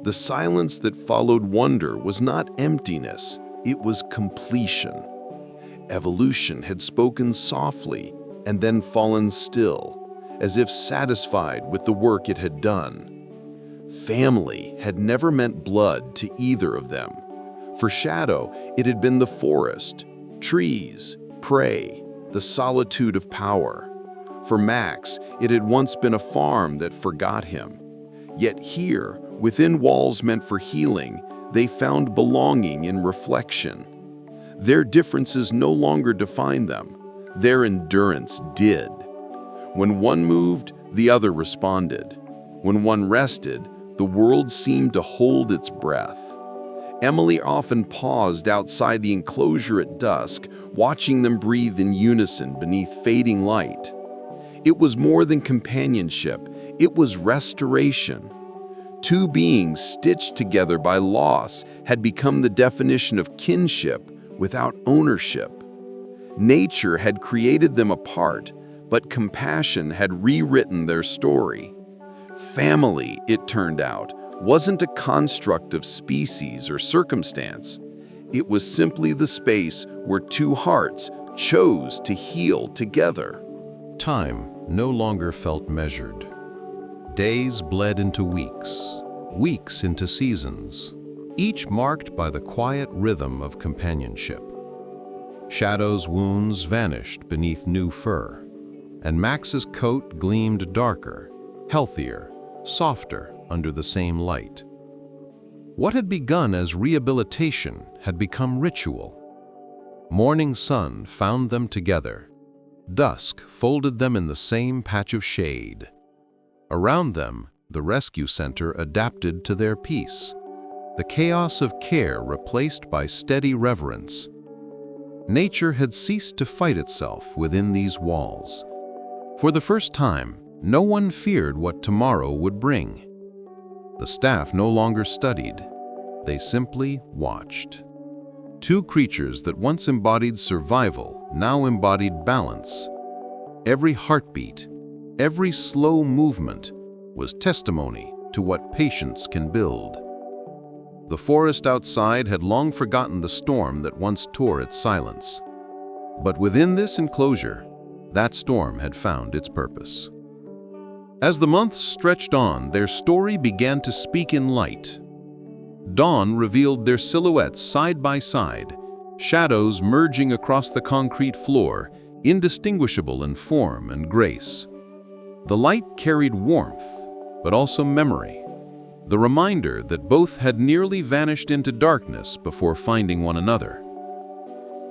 C: The silence that followed wonder was not emptiness, it was completion. Evolution had spoken softly and then fallen still, as if satisfied with the work it had done. Family had never meant blood to either of them. For Shadow, it had been the forest, trees, prey, the solitude of power. For Max, it had once been a farm that forgot him. Yet here, within walls meant for healing, they found belonging in reflection. Their differences no longer defined them. Their endurance did. When one moved, the other responded. When one rested, the world seemed to hold its breath. Emily often paused outside the enclosure at dusk, watching them breathe in unison beneath fading light. It was more than companionship, it was restoration. Two beings stitched together by loss had become the definition of kinship without ownership. Nature had created them apart, but compassion had rewritten their story. Family, it turned out, wasn't a construct of species or circumstance. It was simply the space where two hearts chose to heal together.
A: Time no longer felt measured. Days bled into weeks, weeks into seasons, each marked by the quiet rhythm of companionship.
C: Shadow's wounds vanished beneath new fur, and Max's coat gleamed darker, healthier, softer under the same light. What had begun as rehabilitation had become ritual. Morning sun found them together. Dusk folded them in the same patch of shade. Around them, the rescue center adapted to their peace, the chaos of care replaced by steady reverence. Nature had ceased to fight itself within these walls. For the first time, no one feared what tomorrow would bring. The staff no longer studied. They simply watched. Two creatures that once embodied survival now embodied balance. Every heartbeat, every slow movement was testimony to what patience can build. The forest outside had long forgotten the storm that once tore its silence. But within this enclosure, that storm had found its purpose. As the months stretched on, their story began to speak in light. Dawn revealed their silhouettes side by side, shadows merging across the concrete floor, indistinguishable in form and grace. The light carried warmth, but also memory. The reminder that both had nearly vanished into darkness before finding one another.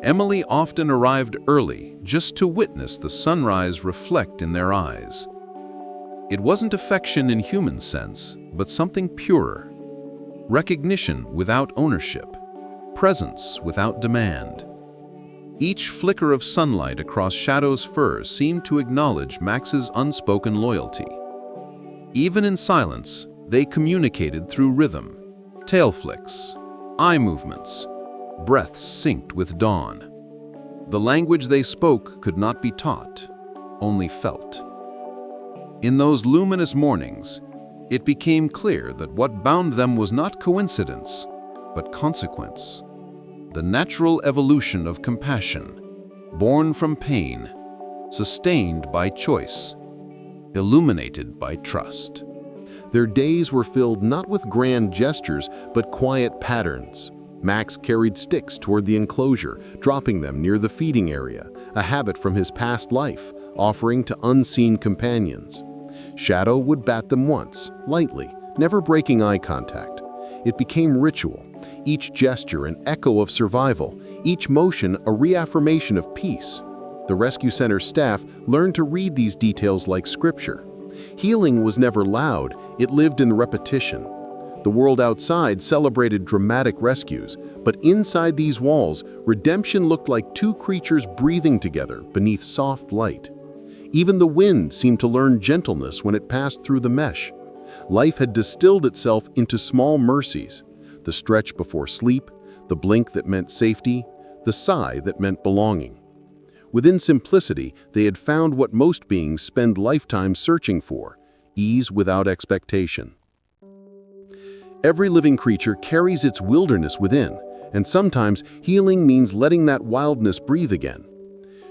C: Emily often arrived early just to witness the sunrise reflect in their eyes. It wasn't affection in human sense, but something purer. Recognition without ownership, presence without demand. Each flicker of sunlight across Shadow's fur seemed to acknowledge Max's unspoken loyalty. Even in silence, they communicated through rhythm, tail flicks, eye movements, breaths synced with dawn. The language they spoke could not be taught, only felt. In those luminous mornings, it became clear that what bound them was not coincidence, but consequence. The natural evolution of compassion, born from pain, sustained by choice, illuminated by trust.
A: Their days were filled not with grand gestures, but quiet patterns. Max carried sticks toward the enclosure, dropping them near the feeding area, a habit from his past life, offering to unseen companions. Shadow would bat them once, lightly, never breaking eye contact. It became ritual, each gesture an echo of survival, each motion a reaffirmation of peace. The rescue center staff learned to read these details like scripture. Healing was never loud, it lived in the repetition. The world outside celebrated dramatic rescues, but inside these walls, redemption looked like two creatures breathing together beneath soft light. Even the wind seemed to learn gentleness when it passed through the mesh. Life had distilled itself into small mercies, the stretch before sleep, the blink that meant safety, the sigh that meant belonging. Within simplicity, they had found what most beings spend lifetimes searching for, ease without expectation. Every living creature carries its wilderness within, and sometimes healing means letting that wildness breathe again.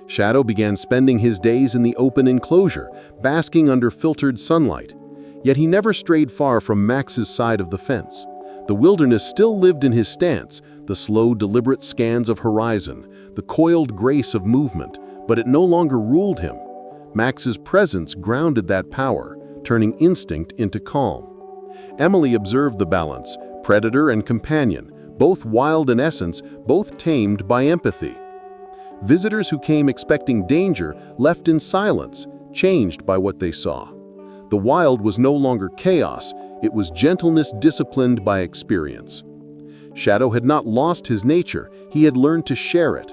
A: Shadow began spending his days in the open enclosure, basking under filtered sunlight. Yet he never strayed far from Max's side of the fence. The wilderness still lived in his stance, the slow, deliberate scans of horizon, the coiled grace of movement, but it no longer ruled him. Max's presence grounded that power, turning instinct into calm. Emily observed the balance, predator and companion, both wild in essence, both tamed by empathy. Visitors who came expecting danger left in silence, changed by what they saw. The wild was no longer chaos, it was gentleness disciplined by experience. Shadow had not lost his nature, he had learned to share it.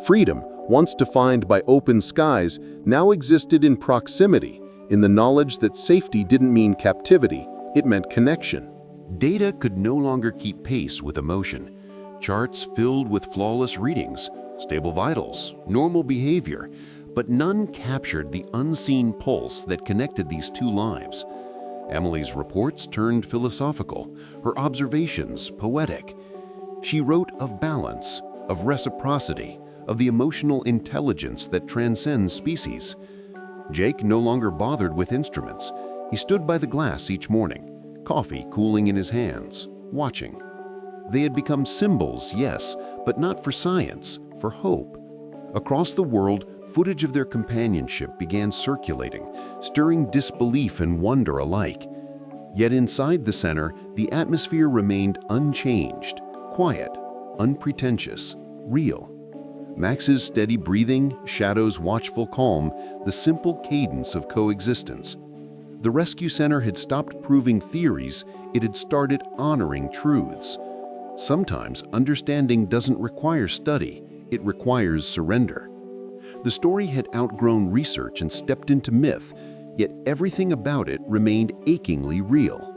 A: Freedom, once defined by open skies, now existed in proximity, in the knowledge that safety didn't mean captivity, it meant connection.
C: Data could no longer keep pace with emotion. Charts filled with flawless readings, stable vitals, normal behavior, but none captured the unseen pulse that connected these two lives. Emily's reports turned philosophical, her observations poetic. She wrote of balance, of reciprocity, of the emotional intelligence that transcends species. Jake no longer bothered with instruments. He stood by the glass each morning, coffee cooling in his hands, watching. They had become symbols, yes, but not for science, for hope,
A: Across the world, footage of their companionship began circulating, stirring disbelief and wonder alike. Yet inside the center, the atmosphere remained unchanged, quiet, unpretentious, real. Max's steady breathing, Shadow's watchful calm, the simple cadence of coexistence. The rescue center had stopped proving theories, it had started honoring truths. Sometimes understanding doesn't require study, it requires surrender. The story had outgrown research and stepped into myth, yet everything about it remained achingly real.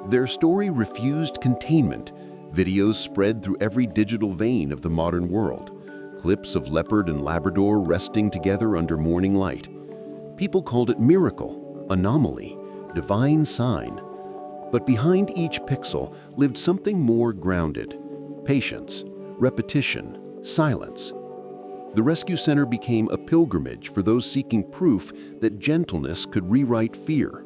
A: Their story refused containment. Videos spread through every digital vein of the modern world. Clips of Leopard and Labrador resting together under morning light. People called it miracle, anomaly, divine sign. But behind each pixel lived something more grounded: patience, repetition, silence. The rescue center became a pilgrimage for those seeking proof that gentleness could rewrite fear.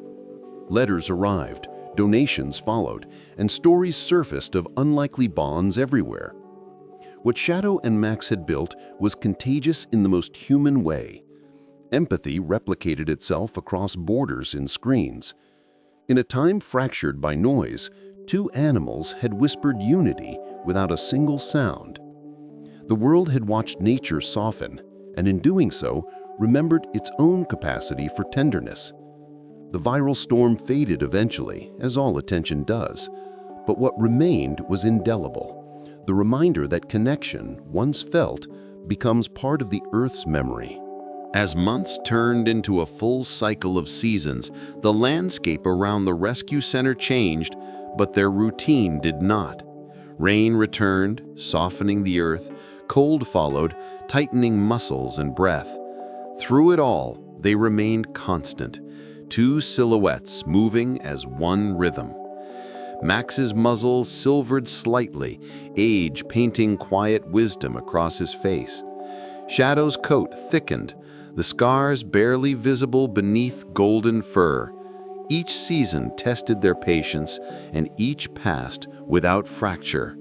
A: Letters arrived, donations followed, and stories surfaced of unlikely bonds everywhere. What Shadow and Max had built was contagious in the most human way. Empathy replicated itself across borders in screens. In a time fractured by noise, two animals had whispered unity without a single sound. The world had watched nature soften, and in doing so, remembered its own capacity for tenderness. The viral storm faded eventually, as all attention does, but what remained was indelible. The reminder that connection, once felt, becomes part of the Earth's memory.
C: As months turned into a full cycle of seasons, the landscape around the rescue center changed, but their routine did not. Rain returned, softening the earth. Cold followed, tightening muscles and breath. Through it all, they remained constant, two silhouettes moving as one rhythm. Max's muzzle silvered slightly, age painting quiet wisdom across his face. Shadow's coat thickened, the scars barely visible beneath golden fur. Each season tested their patience, and each passed without fracture.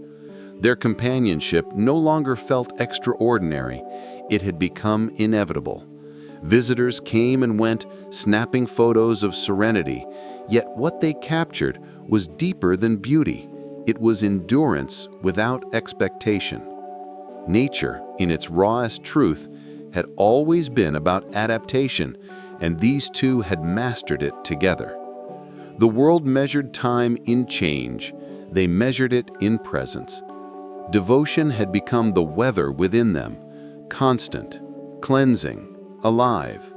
C: Their companionship no longer felt extraordinary, it had become inevitable. Visitors came and went, snapping photos of serenity, yet what they captured was deeper than beauty. It was endurance without expectation. Nature, in its rawest truth, had always been about adaptation, and these two had mastered it together. The world measured time in change, they measured it in presence. Devotion had become the weather within them, constant, cleansing, alive.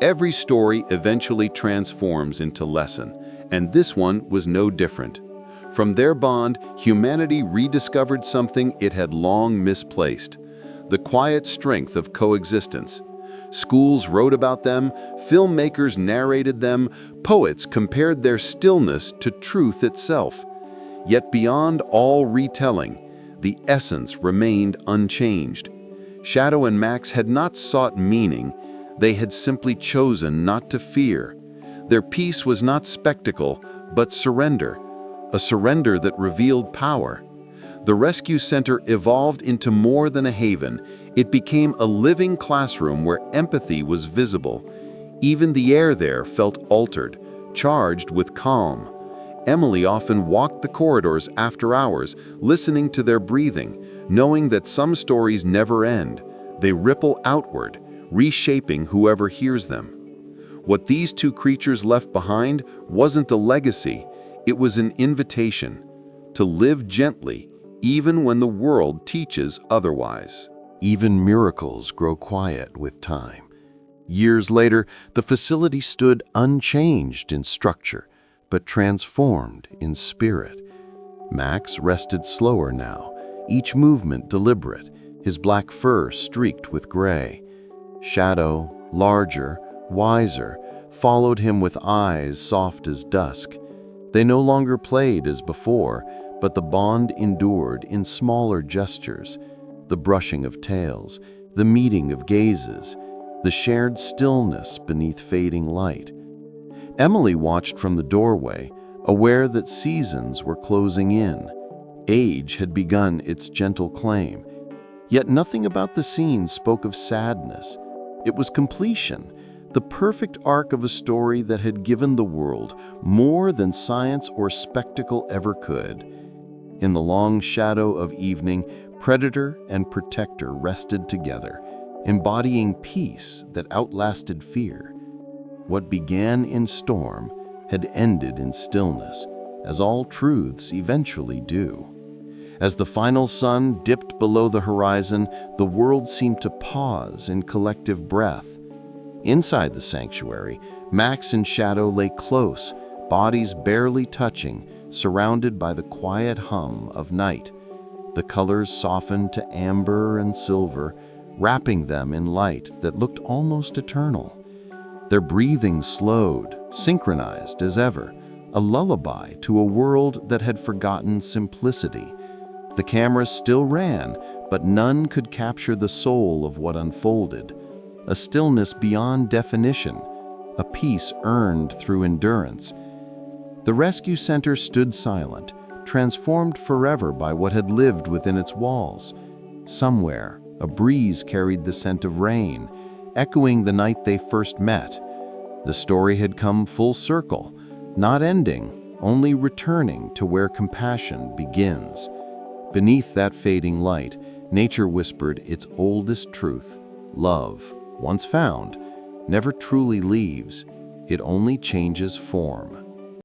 C: Every story eventually transforms into lesson, and this one was no different. From their bond, humanity rediscovered something it had long misplaced: the quiet strength of coexistence. Schools wrote about them, filmmakers narrated them, poets compared their stillness to truth itself. Yet beyond all retelling, the essence remained unchanged. Shadow and Max had not sought meaning, they had simply chosen not to fear. Their peace was not spectacle, but surrender, a surrender that revealed power. The rescue center evolved into more than a haven. It became a living classroom where empathy was visible. Even the air there felt altered, charged with calm. Emily often walked the corridors after hours, listening to their breathing, knowing that some stories never end. They ripple outward, reshaping whoever hears them. What these two creatures left behind wasn't a legacy, it was an invitation to live gently, even when the world teaches otherwise.
B: Even miracles grow quiet with time. Years later, the facility stood unchanged in structure, but transformed in spirit. Max rested slower now, each movement deliberate, his black fur streaked with gray. Shadow, larger, wiser, followed him with eyes soft as dusk. They no longer played as before, but the bond endured in smaller gestures, the brushing of tails, the meeting of gazes, the shared stillness beneath fading light. Emily watched from the doorway, aware that seasons were closing in. Age had begun its gentle claim.
E: Yet nothing about the scene spoke of sadness. It was completion, the perfect arc of a story that had given the world more than science or spectacle ever could. In the long shadow of evening, predator and protector rested together, embodying peace that outlasted fear. What began in storm had ended in stillness, as all truths eventually do. As the final sun dipped below the horizon, the world seemed to pause in collective breath. Inside the sanctuary, Max and Shadow lay close, bodies barely touching, surrounded by the quiet hum of night. The colors softened to amber and silver, wrapping them in light that looked almost eternal. Their breathing slowed, synchronized as ever, a lullaby to a world that had forgotten simplicity. The cameras still ran, but none could capture the soul of what unfolded. A stillness beyond definition, a peace earned through endurance. The rescue center stood silent, transformed forever by what had lived within its walls. Somewhere, a breeze carried the scent of rain, echoing the night they first met. The story had come full circle, not ending, only returning to where compassion begins. Beneath that fading light, nature whispered its oldest truth: love, once found, never truly leaves. It only changes form.